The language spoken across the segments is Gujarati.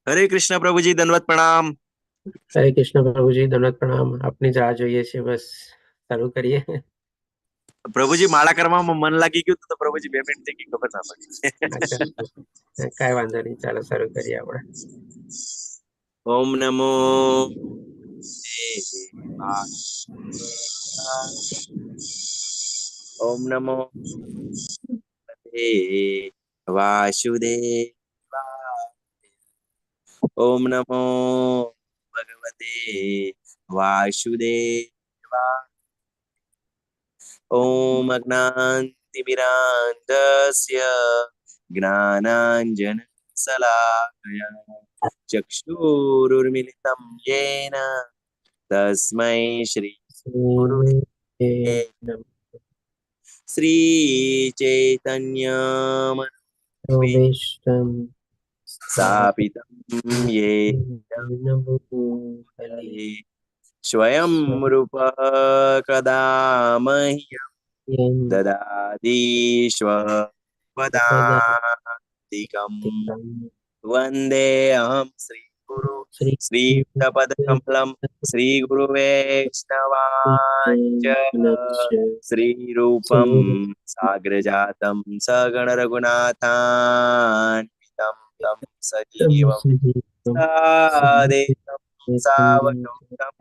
हरे कृष्ण प्रभु जी, दंडवत प्रणाम। हरे कृष्ण प्रभु जी, दंडवत प्रणाम। આપની જ રાહ જોઈએ છે, બસ શરૂ કરીએ। प्रभु जी माळा કરવામાં મન લાગી ગયું તો પ્રભુજી 2 મિનિટ થઈ ગઈ ખબર ના અચ્છા, પડી। કાંઈ વાંધો નહીં, ચાલો શરૂ કરીએ આપણે। ઓમ નમો દેવાય। ઓમ નમો વાસુદેવાય। ઓમ નમો ભગવતે વાસુદેવાય। ઓમ અજ્ઞાનતિમિરાન્ધસ્ય જ્ઞાનાંજન શલાકયા ચક્ષુરુર્મિલિतं येन तस्मै श्री गुरुवे श्री चैतन्य सर्वेष्टं स्थापितं येन भूतले स्वयं रूप कदा मह्यं ददाति स्वपदान्तिकम् वन्देऽहं श्रीगुरु श्रीयुक्तपदकमलं श्रीगुरुवैष्णवाञ्च श्रीरूपं साग्रजातं सगणरघुनाथान्वितं तं सजीवं सादेतं सावधूतं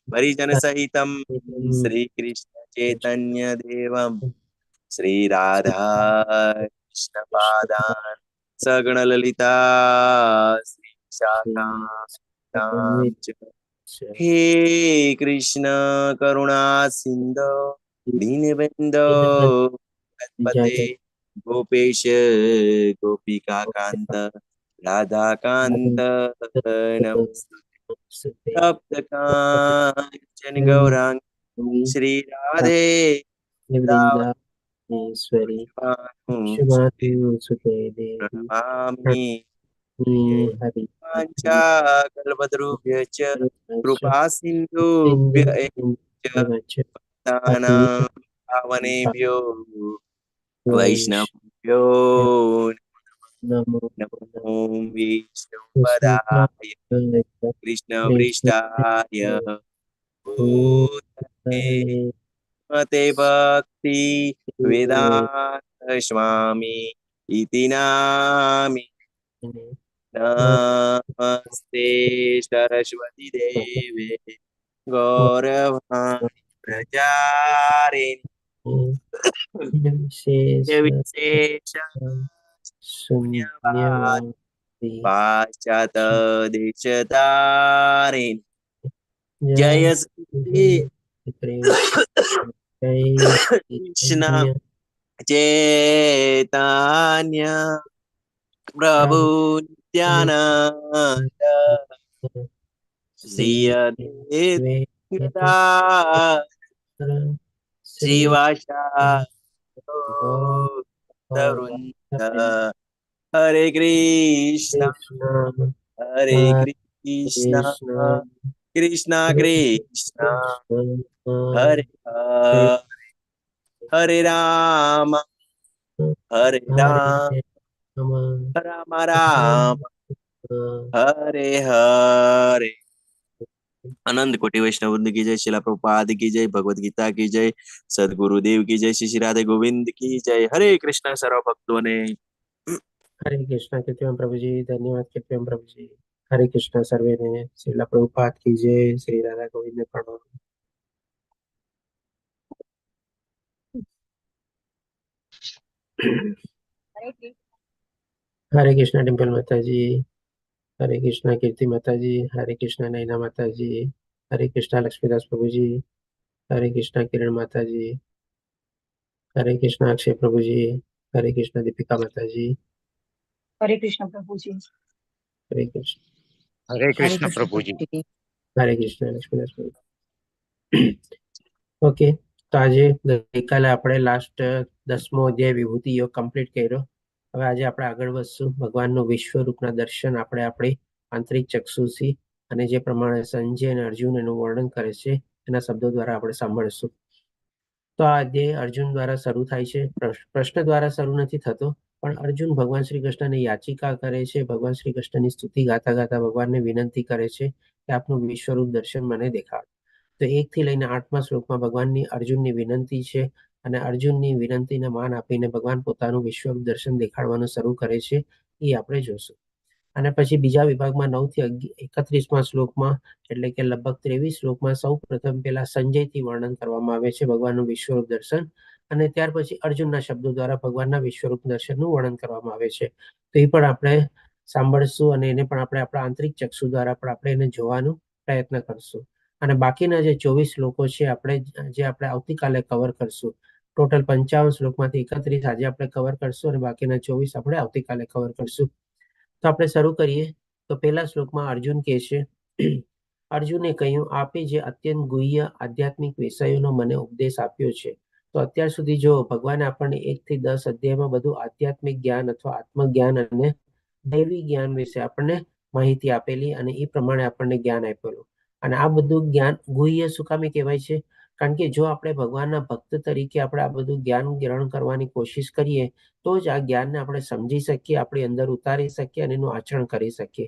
परिजनसहितं श्रीकृष्णचैतन्यदेवं श्रीराधा कृष्णपादान् सगणललिता श्रीशाखां च। हे कृष्ण करुणा सिन्धो दीनबन्धो जगत्पते गोपेश गोपिकान्त राधाकान्त नमस्ते। तप्तकाञ्चन गौराङ्ग श्रीराधे वृन्दावनेश्वरी शुभानुसुते देवी प्रणमामि। हरि वाञ्छाकल्पतरुभ्यश्च कृपा सिन्धुभ्य एव च पतितानां पावनेभ्यो वैष्णवेभ्यो नमो नमो विष्णुपदाय कृष्णपृष्ठाय भूतले मते भक्ति वेदांत स्वामी इति नामि। नमस्ते सरस्वती देवे गौरवाणी प्रचारिणी विशेष शून्यवाद पाश्चात देशतारिणी जय श्री कृष्ण चैतन्य प्रभु नित्यानंद श्री अद्वैत श्रीवासावृंद। हरे कृष्ण कृष्ण कृष्ण हरे हरे हरे राम राम राम हरे हरे। आनंद कोटि वैष्णव वृंद की जय, शिला प्रभुपाद की जय, भगवत गीता की जय, सदगुरुदेव की जय, श्री राधे गोविंद की जय। हरे कृष्ण सर्व भक्तों ने। हरे कृष्ण कृत्रिम प्रभु जी, धन्यवाद कृत्रिम प्रभु जी। हरे कृष्ण सर्वे ने, श्रीला प्रभुपाद की जय, श्री राधा गोविंद प्रणाम। हरे कृष्ण डिम्पल माता जी, हरे कृष्ण कीर्ति माता जी, हरे कृष्ण नैना माता जी, हरे कृष्ण लक्ष्मीदास प्रभु जी, हरे कृष्ण किरण माता जी, हरे कृष्ण अक्षय प्रभु जी, हरे कृष्ण दीपिका माता जी, हरे कृष्ण प्रभु जी। हरे कृष्ण हरे कृष्ण प्रभु जी। हरे कृष्ण लक्ष्मीदास प्रभु। ओके, तो आज गईकाले આપણે લાસ્ટ 10મો અધ્યાય વિભૂતિ યોગ કમ્પ્લીટ કર્યો। હવે આજે આપણે આગળ વધશું। ભગવાનનું વિશ્વરૂપના દર્શન આપણે આપણી આંતરિક ચક્ષુથી અને જે પ્રમાણે સંજય અને અર્જુન એનું વર્ણન કરે છે એના શબ્દો દ્વારા આપણે સાંભળીશું। તો આ અધ્યાય અર્જુન દ્વારા શરૂ થાય છે, પ્રશ્ન દ્વારા શરૂ નથી થતો, પણ અર્જુન ભગવાન શ્રી કૃષ્ણને યાચિકા કરે છે, ભગવાન શ્રી કૃષ્ણની સ્તુતિ ગાતા ગાતા ભગવાનને વિનંતી કરે છે કે આપનું વિશ્વરૂપ દર્શન મને દેખાડો. તો 1 થી લઈને 8મા શ્લોકમાં ભગવાનની અર્જુનની વિનંતી છે અને અર્જુનની વિનંતીને માન આપીને ભગવાન પોતાનું વિશ્વરૂપ દર્શન દેખાડવાનું શરૂ કરે છે, એ આપણે જોશું. અને પછી બીજા વિભાગમાં 9 થી 31મા શ્લોકમાં એટલે કે લગભગ 23 શ્લોકમાં સૌ પ્રથમ પેલા સંજયથી વર્ણન કરવામાં આવે છે ભગવાનનું વિશ્વરૂપ દર્શન, અને ત્યાર પછી અર્જુનના શબ્દો દ્વારા ભગવાનના વિશ્વરૂપ દર્શનનું વર્ણન કરવામાં આવે છે. તો એ પણ આપણે સાંભળશું અને એને પણ આપણે આપણા આંતરિક ચક્ષુ દ્વારા પણ આપણે એને જોવાનો પ્રયત્ન કરશું. અને બાકીના જે 24 શ્લોકો છે આપણે આવતીકાલે કવર કરશું. ટોટલ 55 શ્લોકમાંથી 31 આજે આપણે કવર કરશું અને બાકીના 24 આપણે આવતીકાલે કવર કરશું. તો આપણે શરૂ કરીએ. તો પહેલા શ્લોકમાં અર્જુન કહે છે, અર્જુને કહ્યું, આપે જે અત્યંત ગુહ્ય આધ્યાત્મિક વિષયોનો મને ઉપદેશ આપ્યો છે. તો અત્યાર સુધી જો ભગવાને આપણને 1 થી 10 અધ્યાયમાં બધું આધ્યાત્મિક જ્ઞાન અથવા આત્મજ્ઞાન અને દૈવી જ્ઞાન વિશે આપણને માહિતી આપેલી અને એ પ્રમાણે આપણને જ્ઞાન આપેલું. અને આ બધું જ્ઞાન ગુહ્ય શું કામે કહેવાય છે? કારણ કે જો આપણે ભગવાનના ભક્ત તરીકે આપણે આ બધું જ્ઞાન ગ્રહણ કરવાની કોશિશ કરીએ તો જ આ જ્ઞાનને આપણે સમજી શકીએ, આપણી અંદર ઉતારી શકીએ અને એનું આચરણ કરી શકીએ.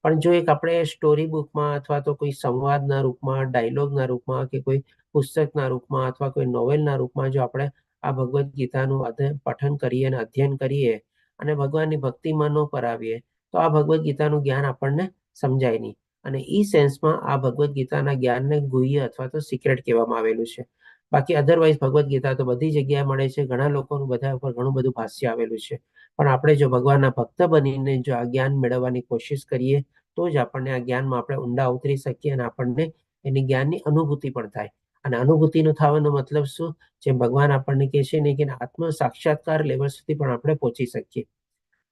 પણ જો એક આપણે સ્ટોરી બુકમાં અથવા તો કોઈ સંવાદના રૂપમાં, ડાયલોગના રૂપમાં કે કોઈ પુસ્તકના રૂપમાં અથવા કોઈ નોવેલના રૂપમાં જો આપણે આ ભગવદ્ ગીતાનું પઠન કરીએ અને અધ્યયન કરીએ અને ભગવાનની ભક્તિમાં ન કરાવીએ તો આ ભગવદ્ ગીતાનું જ્ઞાન આપણને સમજાય નહીં. અને ઈ સેન્સમાં આ ભગવદ્ ગીતાના જ્ઞાનને ગુહ્ય અથવા તો સિક્રેટ કહેવામાં આવેલું છે. બાકી અધરવાઇઝ ભગવદ્ ગીતા તો બધી જગ્યાએ મળે છે, ઘણા લોકોનું બધા ઉપર ઘણું બધું ભાષ્ય આવેલું છે. પણ આપણે જો ભગવાનના ભક્ત બનીને જો આ જ્ઞાન મેળવવાની કોશિશ કરીએ તો જ આપણને આ જ્ઞાનમાં આપણે ઊંડા ઉતરી શકીએ અને આપણને એની જ્ઞાનની અનુભૂતિ પણ થાય. અને અનુભૂતિનો થવાનો મતલબ શું? જેમ ભગવાન આપણને કહે છે ને કે આત્મ સાક્ષાત્કાર લેવલ સુધી પણ આપણે પહોંચી શકીએ.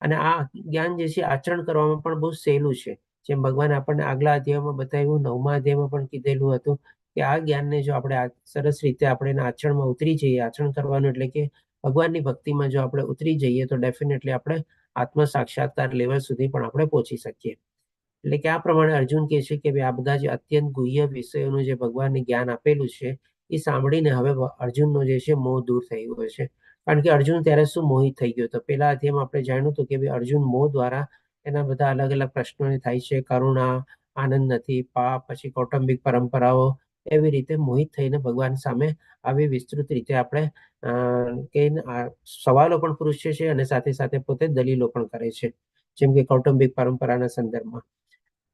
અને આ જ્ઞાન જે છે આચરણ કરવામાં પણ બહુ સહેલું છે. જેમ ભગવાન આપણને આગલા અધ્યાયમાં બતાવ્યું, 9મા અધ્યાયમાં પણ કીધેલું હતું કે આ જ્ઞાનને જો આપણે સરસ રીતે આપણે એના આચરણમાં ઉતરી જઈએ, આચરણ કરવાનું એટલે કે ભગવાનની ભક્તિમાં જો આપણે ઉતરી જઈએ તો ડેફિનેટલી આપણે આત્મ સાક્ષાત્કાર લેવલ સુધી પણ આપણે પહોંચી શકીએ. એટલે કે આ પ્રમાણે અર્જુન કહે છે કે આ બધા જે અત્યંત ગુહ્ય વિષયોનું જે ભગવાનને જ્ઞાન આપેલું છે એ સાંભળીને હવે અર્જુનનો જે છે મોહ દૂર થઈ ગયો છે. કારણ કે અર્જુન ત્યારે શું મોહિત થઈ ગયો હતો? પહેલા અધ્યાયમાં આપણે જાણ્યું હતું કે અર્જુન મોહ દ્વારા એના બધા અલગ અલગ પ્રશ્નોને થાય છે, કરુણા, આનંદ નથી, પાપ, પછી કૌટુંબિક પરંપરાઓ, એવી રીતે મોહિત થઈને ભગવાન સામે આવી વિસ્તૃત રીતે આપણે કે સવાલો પણ પૂછે છે અને સાથે સાથે પોતે દલીલો પણ કરે છે, જેમ કે કૌટુંબિક પરંપરાના સંદર્ભમાં.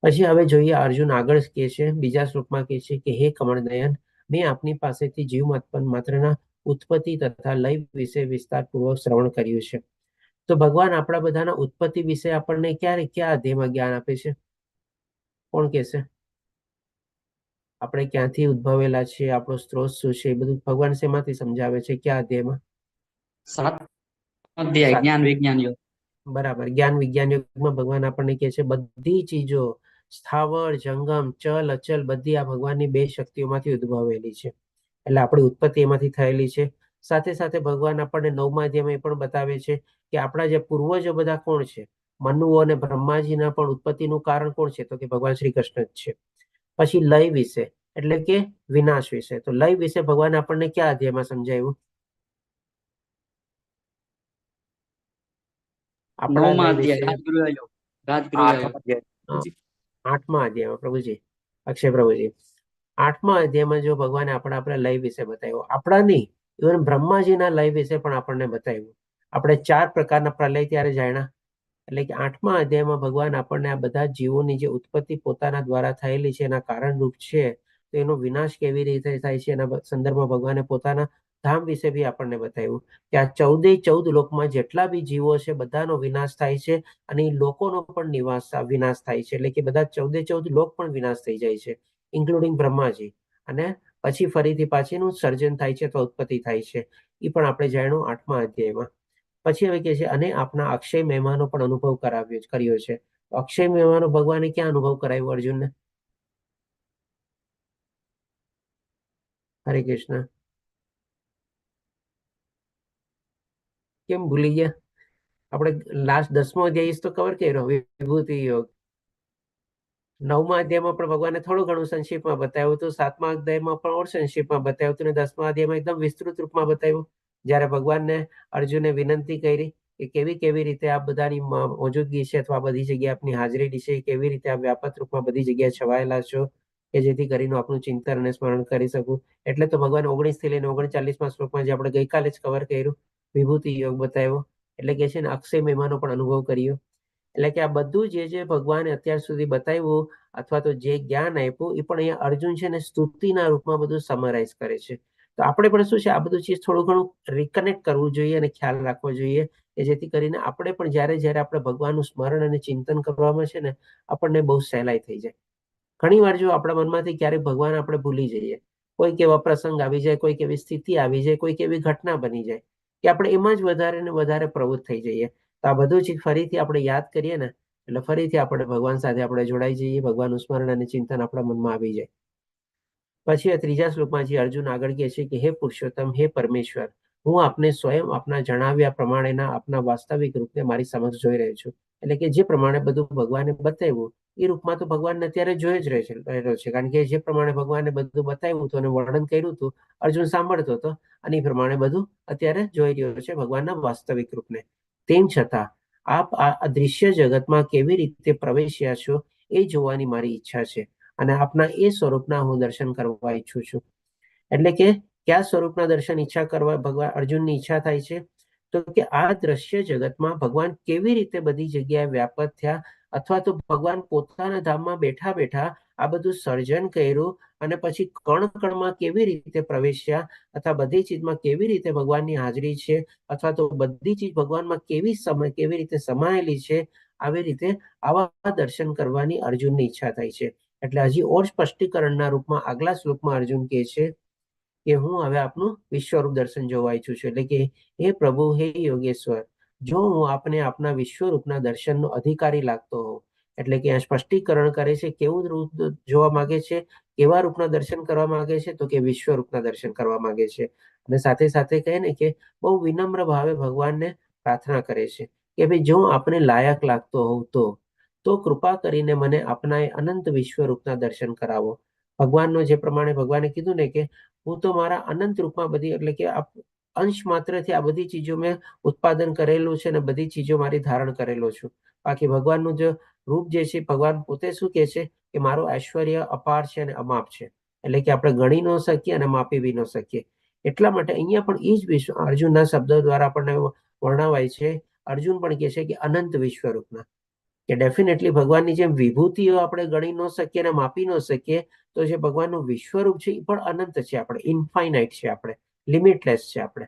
પછી હવે જોઈએ અર્જુન આગળ કહે છે, બીજા શ્લોકમાં કહે છે કે હે કમળનયન, મેં આપની પાસેથી જીવ માત્રના ઉત્પત્તિ તથા લય વિશે વિસ્તારપૂર્વક શ્રવણ કર્યું છે. તો ભગવાન આપણા બધાના ઉત્પત્તિ વિશે આપણને ક્યાં અધ્યાયમાં જ્ઞાન આપે છે? કોણ કહેશે? આપણે ક્યાંથી ઉદ્ભવેલા છીએ, આપણો સ્ત્રોત શું છે, એ બધું ભગવાન શેમાંથી સમજાવે છે? ક્યાં અધ્યાયમાં? 7મો અધ્યાય જ્ઞાન વિજ્ઞાન યોગ. બરાબર. જ્ઞાન વિજ્ઞાન યોગમાં ભગવાન આપણને કહે છે બધી ચીજો સ્થાવર, જંગમ, ચલ, અચલ બધી આ ભગવાનની 2 શક્તિઓમાંથી ઉદ્ભવેલી છે. એટલે આપણી ઉત્પત્તિ એમાંથી થયેલી છે. સાથે સાથે ભગવાન આપણને 9મા અધ્યાયમાં એ પણ બતાવે છે કે આપણા જે પૂર્વજો બધા કોણ છે? મનુઓ અને બ્રહ્માજીના પણ ઉત્પત્તિનું કારણ કોણ છે? તો કે ભગવાન શ્રી કૃષ્ણ જ છે. પછી લય વિશે એટલે કે વિનાશ વિશે. તો લય વિશે ભગવાન આપણને ક્યાં અધ્યાયમાં સમજાવ્યું? આપણા 9મા લય વિશે અધ્યાય રાજગૃહ યોગ. 8મા અધ્યાયમાં પ્રભુજી, અક્ષય પ્રભુજી, 8મા અધ્યાયમાં જો ભગવાને આપણા લય વિશે બતાવ્યું, આપણા નહીં, ઇવન બ્રહ્માજીના લય વિશે પણ આપણને બતાવ્યું. આપણે 4 પ્રકારના પ્રલય ત્યારે જાણ્યા. એટલે કે 8મા અધ્યાયમાં ભગવાન આપણને આ બધા જીવોની જે ઉત્પત્તિ પોતાના દ્વારા થયેલી છે એના કારણરૂપ છે, તો એનો વિનાશ કેવી રીતે થાય છે એના સંદર્ભમાં ભગવાને પોતાના ધામ વિશે બી આપણને બતાવ્યું કે આ 14 લોકમાં જેટલા બી જીવો છે બધાનો વિનાશ થાય છે અને એ લોકોનો પણ વિનાશ થાય છે. એટલે કે બધા 14 લોક પણ વિનાશ થઈ જાય છે, ઇન્ક્લુડિંગ બ્રહ્માજી. અને પછી ફરીથી પાછીનું સર્જન થાય છે, તો ઉત્પત્તિ થાય છે. એ પણ આપણે જાણ્યું 8મા અધ્યાયમાં. પછી હવે કહે છે અને આપના અક્ષય મહિમાનો પણ અનુભવ કર્યો છે. અક્ષય મહિમાનો ભગવાને ક્યાં અનુભવ કરાવ્યો અર્જુનને? હરે કૃષ્ણ. કેમ ભૂલી ગયા? આપણે લાસ્ટ 10મો અધ્યાય તો કવર કર્યો, વિભૂતિ યોગ. 9મા અધ્યાયમાં પણ ભગવાને થોડું ઘણું સંક્ષિપ્તમાં બતાવ્યું હતું, 7મા અધ્યાયમાં પણ ઓર સંક્ષિપ્તમાં બતાવ્યું હતું, અને 10મા અધ્યાયમાં એકદમ વિસ્તૃત રૂપમાં બતાવ્યું. જ્યારે ભગવાનને અર્જુને વિનંતી કરી કે કેવી કેવી રીતે આ બધાની મોજૂદગી છે અથવા બધી જગ્યાએ આપની હાજરી છે, કેવી રીતે આ વ્યાપક રૂપમાં બધી જગ્યાએ છવાયેલા છો કે જેથી કરીને આપણું ચિંતન અને સ્મરણ કરી શકું. એટલે તો ભગવાન 19 થી લઈને 39મા શ્લોકમાં જે આપણે ગઈકાલે જ કવર કર્યું, વિભૂતિ યોગ બતાવ્યો, એટલે કે છે ને અક્ષય મહિમાનો પણ અનુભવ કર્યો. એટલે કે આ બધું જે ભગવાને અત્યાર સુધી બતાવ્યું અથવા તો જે જ્ઞાન આપ્યું એ પણ અહીંયા અર્જુન છે ને સ્તુતિના રૂપમાં બધું સમરાઇઝ કરે છે. તો આપણે પણ શું છે આ બધું ચીજ થોડું ઘણું રિકનેક્ટ કરવું જોઈએ અને ખ્યાલ રાખવો જોઈએ કે જેથી કરીને આપણે પણ જ્યારે આપણે ભગવાનનું સ્મરણ અને ચિંતન કરવામાં છે ને આપણને બહુ સહેલાઈ થઈ જાય. ઘણી વાર જો આપણા મનમાંથી ક્યારેક ભગવાન આપણે ભૂલી જઈએ, કોઈક એવા પ્રસંગ આવી જાય, કોઈક એવી સ્થિતિ આવી જાય, કોઈક એવી ઘટના બની જાય કે આપણે એમાં જ વધારે ને વધારે પ્રવૃત્ત થઈ જઈએ. તો આ બધું ચીજ ફરીથી આપણે યાદ કરીએ ને એટલે ફરીથી આપણે ભગવાન સાથે આપણે જોડાઈ જઈએ, ભગવાનનું સ્મરણ અને ચિંતન આપણા મનમાં આવી જાય. પછી આ 3જા શ્લોકમાં જે અર્જુન આગળ કહે છે કે હે પુરુષોત્તમ, હે પરમેશ્વર, હું આપને સ્વયં આપના જણાવ્યા પ્રમાણેના આપના વાસ્તવિક રૂપને મારી સમક્ષ જોઈ રહ્યો છું. એટલે કે જે પ્રમાણે બધું ભગવાને બતાવ્યું એ રૂપમાં તો ભગવાનને અત્યારે જોઈ જ રહ્યો છે, કારણ કે જે પ્રમાણે ભગવાને બધું બતાવ્યું હતું અને વર્ણન કર્યું હતું અર્જુન સાંભળતો હતો અને એ પ્રમાણે બધું અત્યારે જોઈ રહ્યો છે ભગવાનના વાસ્તવિક રૂપને. તેમ છતાં આપ આ દૃશ્ય જગતમાં કેવી રીતે પ્રવેશ્યા છો એ જોવાની મારી ઈચ્છા છે અને આપના એ સ્વરૂપના હું દર્શન કરવા ઈચ્છું છું. એટલે કે કયા સ્વરૂપના દર્શન ઈચ્છા કરવા ભગવાન અર્જુનની ઈચ્છા થાય છે? તો કે આ દ્રશ્ય જગતમાં ભગવાન કેવી રીતે બધી જગ્યાએ વ્યાપક થયા અથવા તો ભગવાન પોતાના ધામમાં બેઠા બેઠા આ બધું સર્જન કર્યું અને પછી કણ કણમાં કેવી રીતે પ્રવેશ્યા અથવા બધી ચીજમાં કેવી રીતે ભગવાનની હાજરી છે અથવા તો બધી ચીજ ભગવાનમાં કેવી રીતે સમાયેલી છે, આવી રીતે આવા દર્શન કરવાની અર્જુનની ઈચ્છા થાય છે. એટલે હજી ઓર સ્પષ્ટીકરણના રૂપમાં આગલા શ્લોકમાં અર્જુન કહે છે કે હું હવે આપનું વિશ્વરૂપ દર્શન જોવા ઈચ્છું છું. એટલે કે હે પ્રભુ, હે યોગેશ્વર, જો હું આપને આપના વિશ્વરૂપના દર્શનનો અધિકારી લાગતો હોઉં. એટલે કે આ સ્પષ્ટીકરણ કરે છે કેવું રૂપ જોવા માંગે છે, કેવા રૂપના દર્શન કરવા માંગે છે, તો કે વિશ્વરૂપના દર્શન કરવા માંગે છે. અને સાથે સાથે કહે ને કે બહુ વિનમ્ર ભાવે ભગવાનને પ્રાર્થના કરે છે કે ભાઈ જો આપણે લાયક લાગતો હોઉં તો કૃપા કરીને મને આપના એ અનંત વિશ્વરૂપના દર્શન કરાવો. ભગવાનનો જે પ્રમાણે ભગવાને કીધું ને કે હું તો મારા અનંત રૂપમાં બધી, એટલે કે અંશ માત્રથી આ બધી ચીજો મેં ઉત્પાદન કરેલું છે અને બધી ચીજો મારી ધારણ કરેલો છું. બાકી ભગવાનનું જે રૂપ જે છે, ભગવાન પોતે શું કહે છે કે મારું ઐશ્વર્ય અપાર છે અને અમાપ છે. એટલે કે આપણે ગણી ન શકીએ અને માપી બી ન શકીએ. એટલા માટે અહીંયા પણ એ જ અર્જુનના શબ્દો દ્વારા આપણને વર્ણવાય છે. અર્જુન પણ કહે છે કે અનંત વિશ્વરૂપના, કે ડેફિનેટલી ભગવાનની જેમ વિભૂતિઓ આપણે ગણી ન શકીએ અને માપી ન શકીએ, તો જે ભગવાનનું વિશ્વરૂપ છે એ પણ અનંત છે, આપણે ઇન્ફાઇનાઇટ છે, આપણે લિમિટલેસ છે. આપણે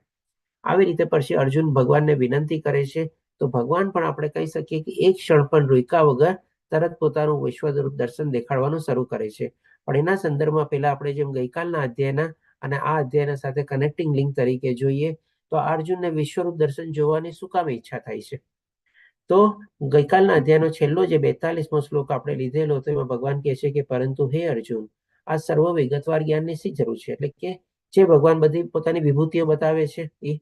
આવી રીતે પછી અર્જુન ભગવાનને વિનંતી કરે છે. તો ભગવાન પણ આપણે કહી શકીએ કે એક ક્ષણ પણ રૂક્યા વગર તરત પોતાનું વિશ્વરૂપ દર્શન દેખાડવાનું શરૂ કરે છે. પણ એના સંદર્ભમાં પહેલા આપણે જેમ ગઈકાલના અધ્યાયના અને આ અધ્યાયના સાથે કનેક્ટિંગ લિંક તરીકે જોઈએ તો અર્જુનને વિશ્વરૂપ દર્શન જોવાની શું કામ ઈચ્છા થાય છે? તો ગઈકાલના અધ્યાયનો છેલ્લો જે 42મો શ્લોક આપણે લીધેલો તો એમાં ભગવાન કહે છે કે પરંતુ હે અર્જુન, આ સર્વ વિગતવાર જ્ઞાનની શી જરૂર છે? એટલે કે જે ભગવાન બધી પોતાની વિભૂતિઓ બતાવે છે એ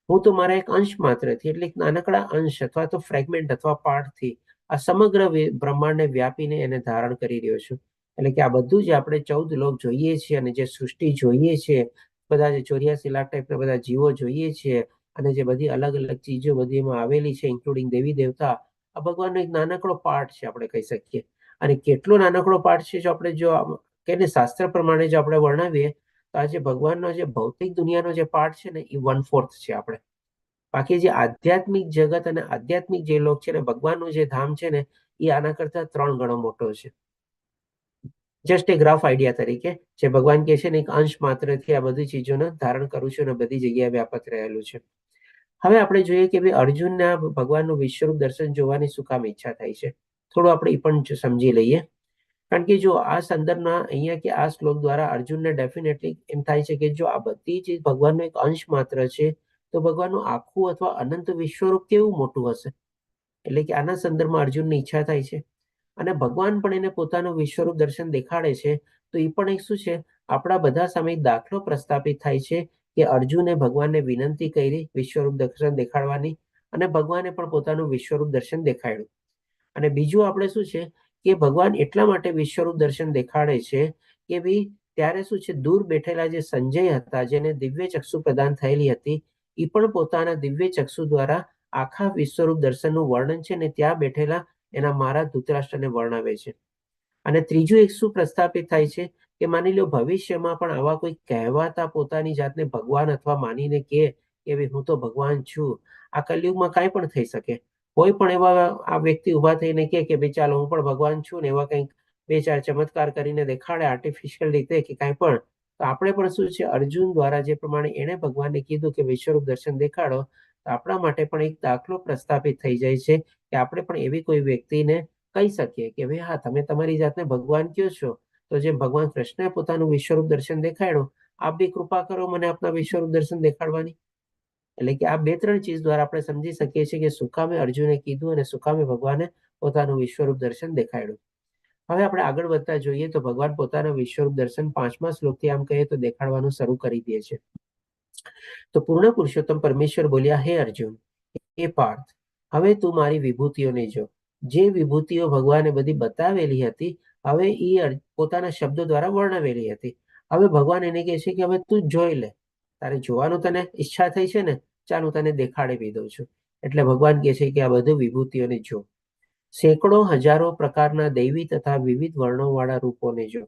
હું તો મારા એક અંશ માત્રથી, એટલે એક નાનકડા અંશ અથવા તો ફ્રેગમેન્ટ અથવા પાર્ટથી આ સમગ્ર બ્રહ્માંડને વ્યાપીને એને ધારણ કરી રહ્યો છું. એટલે કે આ બધું જે આપણે 14 લોક જોઈએ છીએ અને જે સૃષ્ટિ જોઈએ છીએ, બધા જે 84 લાખ ટાઈપના બધા જીવો જોઈએ છીએ અને જે બધી અલગ અલગ ચીજો બધી એમાં આવેલી છે, ઇન્ક્લુડિંગ દેવી દેવતા, આ ભગવાનનો એક નાનકડો પાર્ટ છે આપણે કહી શકીએ. અને કેટલો નાનકડો પાર્ટ છે જો આપણે કે શાસ્ત્ર પ્રમાણે જો આપણે વર્ણવીએ તો આજે ભગવાનનો જે ભૌતિક દુનિયાનો જે પાર્ટ છે ને એ 1/4 છે આપણે. બાકી જે આધ્યાત્મિક જગત અને આધ્યાત્મિક જે લોક છે ને ભગવાનનું જે ધામ છે ને એ આના કરતા 3 ગણો મોટો છે. જસ્ટ એક રફ આઈડિયા તરીકે જે ભગવાન કહે છે ને એક અંશ માત્રથી આ બધી ચીજોને ધારણ કરું છું અને બધી જગ્યાએ વ્યાપક રહેલું છે. હવે આપણે જોઈએ કે ભાઈ અર્જુનને આ ભગવાનનું વિશ્વરૂપ દર્શન જોવાની શું કામ ઈચ્છા થાય છે? થોડું આપણે એ પણ સમજી લઈએ. કારણ કે જો આ સંદર્ભના અહીંયા કે આ શ્લોક દ્વારા અર્જુનને ડેફિનેટલી એમ થાય છે કે જો આ બધી ચીજ ભગવાનનો એક અંશ માત્ર છે તો ભગવાનનું આખું અથવા અનંત વિશ્વરૂપ કેવું મોટું હશે? એટલે કે આના સંદર્ભમાં અર્જુનની ઈચ્છા થાય છે અને ભગવાન પણ એને પોતાનું વિશ્વરૂપ દર્શન દેખાડે છે. તો એ પણ એક શું છે, આપણા બધા સામે દાખલો પ્રસ્થાપિત થાય છે કે અર્જુને ભગવાનને વિનંતી કરી વિશ્વરૂપ દર્શન દેખાડવાની અને ભગવાને પણ પોતાનું વિશ્વરૂપ દર્શન દેખાડ્યું. અને બીજું આપણે શું છે કે ભગવાન એટલા માટે વિશ્વરૂપ દર્શન દેખાડે છે કે ભાઈ ત્યારે શું છે, દૂર બેઠેલા જે સંજય હતા જેને દિવ્ય ચક્ષુ પ્રદાન થયેલી હતી એ પણ પોતાના દિવ્ય ચક્ષુ દ્વારા આખા વિશ્વરૂપ દર્શનનું વર્ણન છે ને ત્યાં બેઠેલા એના મહારાજ ધૃતરાષ્ટ્રને વર્ણવે છે. અને ત્રીજું એક શું પ્રસ્થાપિત થાય છે કે માની લો ભવિષ્યમાં પણ આવા કોઈ કહેવાતા પોતાની જાતને ભગવાન અથવા માનીને કે ભાઈ હું તો ભગવાન છું. આ કલયુગમાં કાંઈ પણ થઈ શકે. કોઈ પણ એવા આ વ્યક્તિ ઉભા થઈને કે ભાઈ ચાલો હું પણ ભગવાન છું ને એવા કંઈક 2-4 ચમત્કાર કરીને દેખાડે આર્ટિફિશિયલ રીતે કે કાંઈ પણ, તો આપણે પણ શું છે અર્જુન દ્વારા જે પ્રમાણે એણે ભગવાનને કીધું કે વિશ્વરૂપ દર્શન દેખાડો, તો આપણા માટે પણ એક દાખલો પ્રસ્થાપિત થઈ જાય છે કે આપણે પણ એવી કોઈ વ્યક્તિને કહી શકીએ કે ભાઈ હા તમે તમારી જાતને ભગવાન કહો છો, તો જેમ ભગવાન કૃષ્ણએ પોતાનું વિશ્વરૂપ દર્શન દેખાડ્યું, આપ બી કૃપા કરો મને આપના વિશ્વરૂપ દર્શન દેખાડવાની. એટલે કે આ 2-3 ચીજ દ્વારા આપણે સમજી શકીએ છીએ કે સુકામે અર્જુને કીધું અને સુકામે ભગવાને પોતાનું વિશ્વરૂપ દર્શન દેખાડ્યું. હવે આપણે આગળ વધતા જોઈએ તો ભગવાન પોતાના વિશ્વરૂપ દર્શન 5મા શ્લોકથી આમ કહીએ તો દેખાડવાનું શરૂ કરી દે છે. તો પૂર્ણ પુરુષોત્તમ પરમેશ્વર બોલ્યા, હે અર્જુન, હે પાર્થ, હવે તું મારી વિભૂતિઓને જો. જે વિભૂતિઓ ભગવાને બધી બતાવેલી હતી હવે એ પોતાના શબ્દો દ્વારા વર્ણવેલી હતી. હવે ભગવાન એને કહે છે કે હવે તું જોઈ લે, તારે જોવાનું તને ઈચ્છા થઈ છે ને, ચાલ હું તને દેખાડી બી દઉં છું. એટલે ભગવાન કહે છે કે આ બધું વિભૂતિઓને જો. સેંકડો હજારો પ્રકારના દૈવી તથા વિવિધ વર્ણોવાળા રૂપોને જો.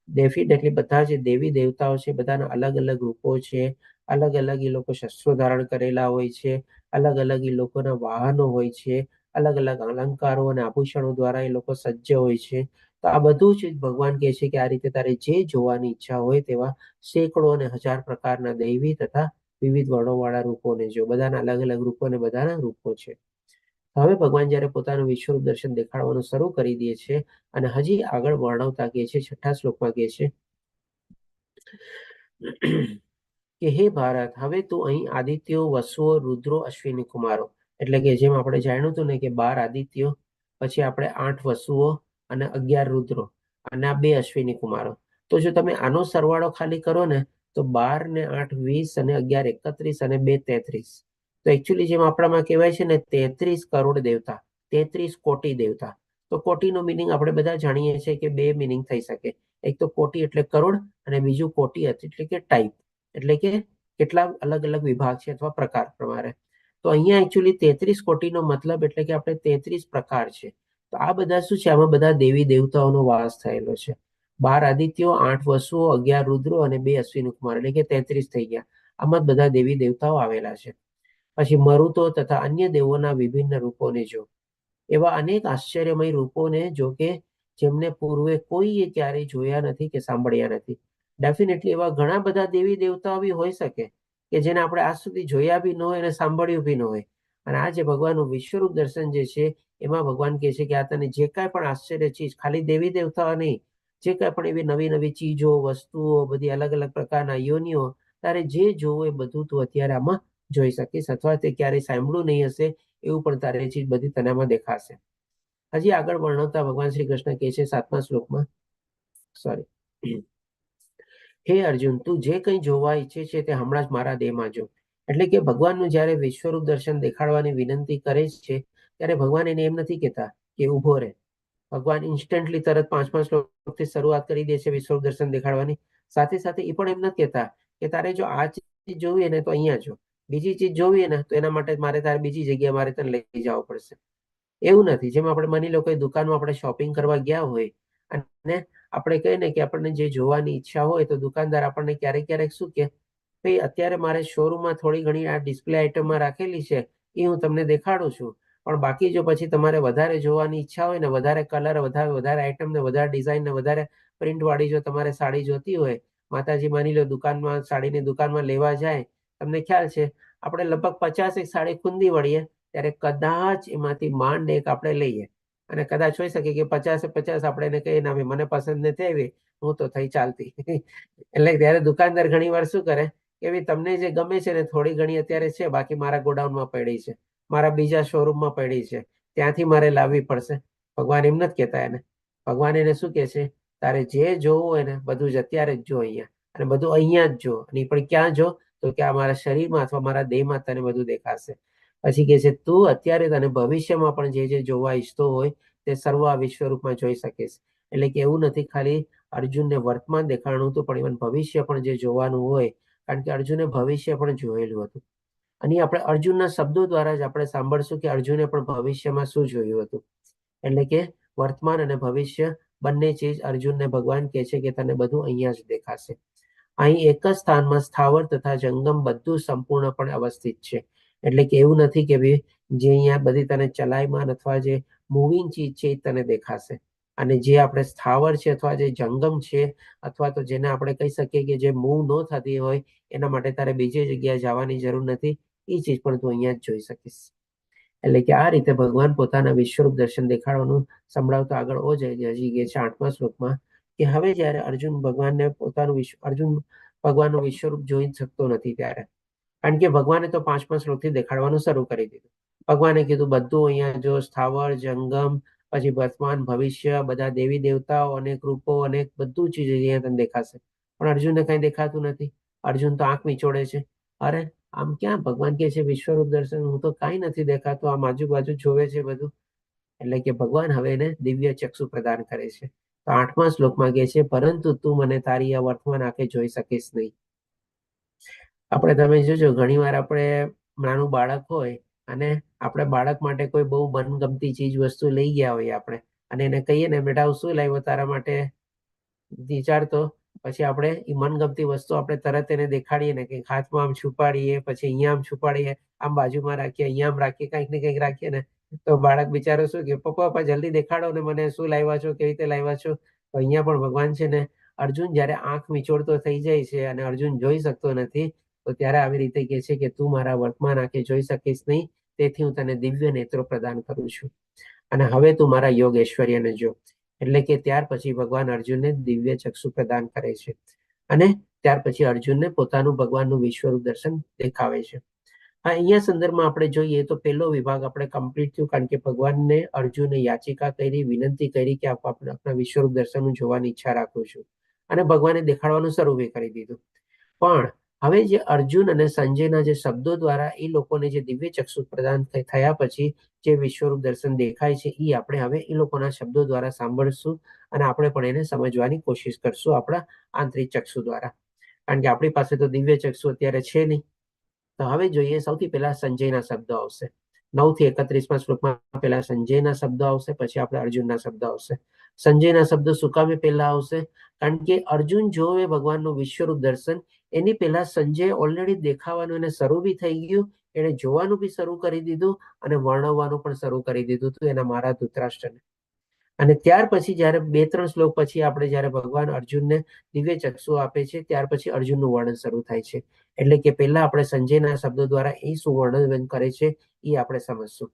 ડેફિનેટલી બધા જે દેવી દેવતાઓ છે બધાના અલગ અલગ રૂપો છે, અલગ અલગ એ લોકો શસ્ત્રો ધારણ કરેલા હોય છે, અલગ અલગ એ લોકોના વાહનો હોય છે, અલગ અલગ અલંકારો અને આભૂષણો દ્વારા એ લોકો સજ્જ હોય છે. તો આ બધું જ ભગવાન કહે છે કે આ રીતે તારે જે જોવાની ઈચ્છા હોય તેવા સેંકડો અને હજાર પ્રકારના દૈવી તથા વિવિધ વર્ણોવાળા રૂપોને જો. બધાના અલગ અલગ રૂપો અને બધાના રૂપો છે. હવે ભગવાન જ્યારે પોતાનું વિશ્વરૂપ દર્શન દેખાડવાનું શરૂ કરી દે છે અને હજી આગળ વર્ણવતા કહે છે 6થા શ્લોકમાં કહે છે કે હે ભારત, હવે તું અહીં આદિત્યો, વસુઓ, રુદ્રો, અશ્વિની કુમારો, એટલે કે જેમ આપણે જાણ્યું હતું ને કે 12 આદિત્યો, પછી આપણે 8 વસુઓ અને 11 રુદ્રો અને આ 2 અશ્વિની કુમારો. તો જો તમે આનો સરવાળો ખાલી કરો ને તો 12 ને 8 20 અને 11 31 અને 2 33. તો એકચ્યુઅલી જેમ આપણામાં કહેવાય છે ને 33 કરોડ દેવતા, 33 કોટી દેવતા. તો કોટીનો મિનિંગ આપણે બધા જાણીએ છીએ કે 2 મિનિંગ થઈ શકે. એક તો કોટી એટલે કરોડ અને બીજું કોટી એટલે કે ટાઈપ, એટલે કે કેટલા અલગ અલગ વિભાગ છે અથવા પ્રકાર પ્રમાણે. તો અહીંયા એકચ્યુઅલી 33 કોટીનો મતલબ એટલે કે આપણે 33 પ્રકાર છે. તો આ બધા શું છે, આમાં બધા દેવી દેવતાઓનો વાસ થયેલો છે. 12 આદિત્યો, 8 વસુઓ, 11 રુદ્રો અને 2 અશ્વિની કુમાર, એટલે કે 33 થઈ ગયા. આમાં બધા દેવી દેવતાઓ આવેલા છે. પછી મરુતો તથા અન્ય દેવોના વિભિન્ન રૂપોને જો. એવા અનેક આશ્ચર્યમય રૂપોને જો કે જેમને પૂર્વે કોઈએ ક્યારેય જોયા નથી કે સાંભળ્યા નથી. ડેફિનેટલી એવા ઘણા બધા દેવી દેવતાઓ બી હોઈ શકે કે જેને આપણે આજ સુધી જોયા બી ન હોય અને સાંભળ્યું બી ન હોય. અને આ જે ભગવાનનું વિશ્વરૂપ દર્શન જે છે એમાં ભગવાન કહે છે કે આ તને જે કાંઈ પણ આશ્ચર્ય ચીજ, ખાલી દેવી દેવતાઓ નહીં, જે કાંઈ પણ એવી નવી નવી ચીજો, વસ્તુઓ, બધી અલગ અલગ પ્રકારના યોનિઓ, તારે જે જોવું એ બધું તું અત્યારે આમાં જોઈ શકીશ, અથવા તે ક્યારેય સાંભળ્યું નહીં હશે એવું પણ તારે ચીજ બધી તને આમાં દેખાશે. હજી આગળ વર્ણવતા ભગવાન શ્રી કૃષ્ણ કહે છે 7મા શ્લોકમાં, હે અર્જુન, તું જે કંઈ જોવા ઈચ્છે છે તે હમણાં જ મારા દેહમાં જો. એટલે કે ભગવાનનું જ્યારે વિશ્વરૂપ દર્શન દેખાડવાની વિનંતી કરે છે ત્યારે ભગવાન એને એમ નથી કહેતા કે ઊભો રહે. ભગવાન ઇન્સ્ટન્ટલી તરત 5મા શ્લોકથી શરૂઆત કરી દે છે વિશ્વરૂપ દર્શન દેખાડવાની. સાથે સાથે એ પણ એમ નથી કહેતા કે તારે જો આ ચીજ જોવી ને તો અહીંયા જો, બીજી ચીજ જોવી ને તો એના માટે મારે તારે બીજી જગ્યાએ મારે તને લઈ જવું પડશે. એવું નથી. જેમ આપણે માની લો કોઈ દુકાનમાં આપણે શોપિંગ કરવા ગયા હોય અને આપણે કહીએ ને કે આપણને જે જોવાની ઈચ્છા હોય તો દુકાનદાર આપણને ક્યારેક ક્યારેક શું કે ભાઈ અત્યારે મારે શોરૂમમાં થોડી ઘણી આ ડિસ્પ્લે આઇટમમાં રાખેલી છે એ હું તમને દેખાડું છું, પણ બાકી જો પછી તમારે વધારે જોવાની ઈચ્છા હોય ને, વધારે કલર, વધારે આઇટમ ને વધારે ડિઝાઇન ને વધારે પ્રિન્ટ વાળી જો તમારે સાડી જોતી હોય, માતાજી માની લો દુકાનમાં સાડીની દુકાનમાં લેવા જાય, તમને ખ્યાલ છે આપણે લગભગ 50 સાડી ખૂંદી વળીએ ત્યારે કદાચ એમાંથી માંડ એક આપણે લઈએ અને કદાચ હોઈ શકે કે 50 આપણે એને કહીએ ના મને પસંદ નથી આવી, હું તો થઈ ચાલતી. એટલે ત્યારે દુકાનદાર ઘણી વાર શું કરે કે ભાઈ તમને જે ગમે છે ને થોડી ઘણી અત્યારે છે, બાકી મારા ગોડાઉનમાં પડી છે, મારા બીજા શોરૂમમાં પડી છે, ત્યાંથી મારે લાવવી પડશે. ભગવાન એમ નથી કહેતા એને. ભગવાન એને શું કહે છે, તારે જે જોવું હોય ને બધું જ અત્યારે જ જો અહીંયા, અને બધું અહીંયા જ જો. અને પણ ક્યાં જો, તો કે આ મારા શરીરમાં અથવા મારા દેહમાં તને બધું દેખાશે. પછી કહે છે તું અત્યારે તને ભવિષ્યમાં પણ જે જોવા ઈચ્છતો હોય તે સર્વ આ વિશ્વરૂપમાં જોઈ શકીશ. એટલે કે એવું નથી ખાલી અર્જુનને વર્તમાન દેખાણું હતું, પણ ઇવન ભવિષ્ય પણ જે જોવાનું હોય, કારણ કે અર્જુને ભવિષ્ય પણ જોયેલું હતું. અને આપણે અર્જુનના શબ્દો દ્વારા જ આપણે સાંભળશું કે અર્જુને પણ ભવિષ્યમાં શું જોયું હતું. એટલે કે વર્તમાન અને ભવિષ્ય બંને ચીજ અર્જુનને ભગવાન કહે છે કે તને બધું અહીંયા જ દેખાશે. અહીં એક જ સ્થાનમાં સ્થાવર તથા જંગમ બધું સંપૂર્ણપણે અવસ્થિત છે. એટલે કે એવું નથી કે ભાઈ જે અહીંયા બધી તને ચલાયમાન અથવા જે મૂવિંગ ચીજ છે એ તને દેખાશે, અને જે આપણે સ્થાવર છે અથવા જે જંગમ છે અથવા તો જેને આપણે કહી શકીએ કે જે મૂવ ન થતી હોય એના માટે તારે બીજી જગ્યાએ જવાની જરૂર નથી, એ ચીજ પણ તું અહીંયા જ જોઈ શકીશ. એટલે કે આ રીતે ભગવાન પોતાના વિશ્વરૂપ દર્શન દેખાડવાનું સંભળાવતો આગળ હજી કે છે 8મા શ્લોકમાં કે હવે જ્યારે અર્જુન ભગવાનને અર્જુન ભગવાનનું વિશ્વરૂપ જોઈ શકતો નથી ત્યારે, કારણ કે ભગવાને તો 5મા શ્લોકથી દેખાડવાનું શરૂ કરી દીધું. ભગવાને કીધું બધું અહીંયા જો સ્થાવર જંગમ પછી વર્તમાન ભવિષ્ય બધા દેવી દેવતાઓ અનેક રૂપો અનેક બધું ચીજ અહીંયા તને દેખાશે, પણ અર્જુનને કઈ દેખાતું નથી. અર્જુન તો આંખ મીચોડે છે, અરે આમ ક્યાં ભગવાન કહે છે વિશ્વરૂપ દર્શન, હું તો કઈ નથી દેખાતું, આમ આજુબાજુ જોવે છે બધું. એટલે કે ભગવાન હવે એને દિવ્ય ચક્ષુ પ્રદાન કરે છે. તો 8મા શ્લોકમાં કહે છે પરંતુ તું મને તારી આ વર્તમાન આંખે જોઈ શકીશ નહીં. આપણે તમે જોજો ઘણી વાર આપણે નાનું બાળક હોય અને આપણે બાળક માટે કોઈ બહુ મનગમતી ચીજ વસ્તુ લઈ ગયા હોય આપણે, અને એને કહીએ ને બેટા શું લાવ્યો તારા માટે વિચારતો, પછી આપણે એ મનગમતી વસ્તુ આપણે તરત એને દેખાડીએ ને કે હાથમાં આમ છુપાડીએ, પછી અહીંયા આમ છુપાડીએ, આમ બાજુમાં રાખીએ, અહીંયા આમ રાખીએ, કંઈક ને કંઈક રાખીએ ને તો બાળક બિચારો શું કે પપ્પા જલ્દી દેખાડો ને મને શું લાવ્યા છો, કેવી રીતે લાવ્યા છો. તો અહીંયા પણ ભગવાન છે ને અર્જુન જયારે આંખ મિચોડતો થઈ જાય છે અને અર્જુન જોઈ શકતો નથી, તો ત્યારે આવી રીતે કહે છે કે તું મારા વર્તમાન આંખે જોઈ શકીશ નહીં, તેથી હું તને દિવ્ય નેત્રો પ્રદાન કરું છું, અને હવે તું મારા યોગ ઐશ્વર્યને જો. એટલે કે ત્યાર પછી ભગવાન અર્જુનને દિવ્ય ચક્ષુ પ્રદાન કરે છે અને ત્યાર પછી અર્જુનને પોતાનું ભગવાનનું વિશ્વરૂપ દર્શન દેખાવે છે. અહીંયા સંદર્ભમાં આપણે જોઈએ તો પહેલો વિભાગ આપણે કમ્પ્લીટ થયું, કારણ કે ભગવાનને અર્જુને યાચિકા કરી, વિનંતી કરી કે આપણે આપણા વિશ્વરૂપ દર્શન જોવાની ઈચ્છા રાખું છું, અને ભગવાને દેખાડવાનું શરૂ કરી દીધું. પણ હવે જે અર્જુન અને સંજયના જે શબ્દો દ્વારા એ લોકોને જે દિવ્ય ચક્ષુ પ્રદાન થયા પછી જે વિશ્વરૂપ દર્શન દેખાય છે એ આપણે હવે એ લોકોના શબ્દો દ્વારા સાંભળશું અને આપણે પણ એને સમજવાની કોશિશ કરશું આપણા આંતરિક ચક્ષુ દ્વારા, કારણ કે આપણી પાસે તો દિવ્ય ચક્ષુ અત્યારે છે નહીં. તો હવે જોઈએ સૌથી પહેલા સંજયના શબ્દો આવશે. 9 થી 31મા શ્લોકમાં પહેલા સંજયના શબ્દો આવશે, પછી આપણે અર્જુનના શબ્દો આવશે. સંજયના શબ્દો શું કામે પહેલા આવશે? કારણ કે અર્જુન જોવે ભગવાનનું વિશ્વરૂપ દર્શન એની પહેલા સંજય ઓલરેડી દેખાવાનું એને શરૂ બી થઈ ગયું, એને જોવાનું બી શરૂ કરી દીધું અને વર્ણવવાનું પણ શરૂ કરી દીધું હતું એના મારા ધૃતરાષ્ટ્રને. અને ત્યાર પછી જયારે 2-3 શ્લોક પછી આપણે જયારે ભગવાન અર્જુનને દિવ્ય ચક્ષુ આપે છે ત્યાર પછી અર્જુનનું વર્ણન શરૂ થાય છે. એટલે કે પહેલા આપણે સંજયના શબ્દો દ્વારા એ શું વર્ણન કરે છે એ આપણે સમજશું.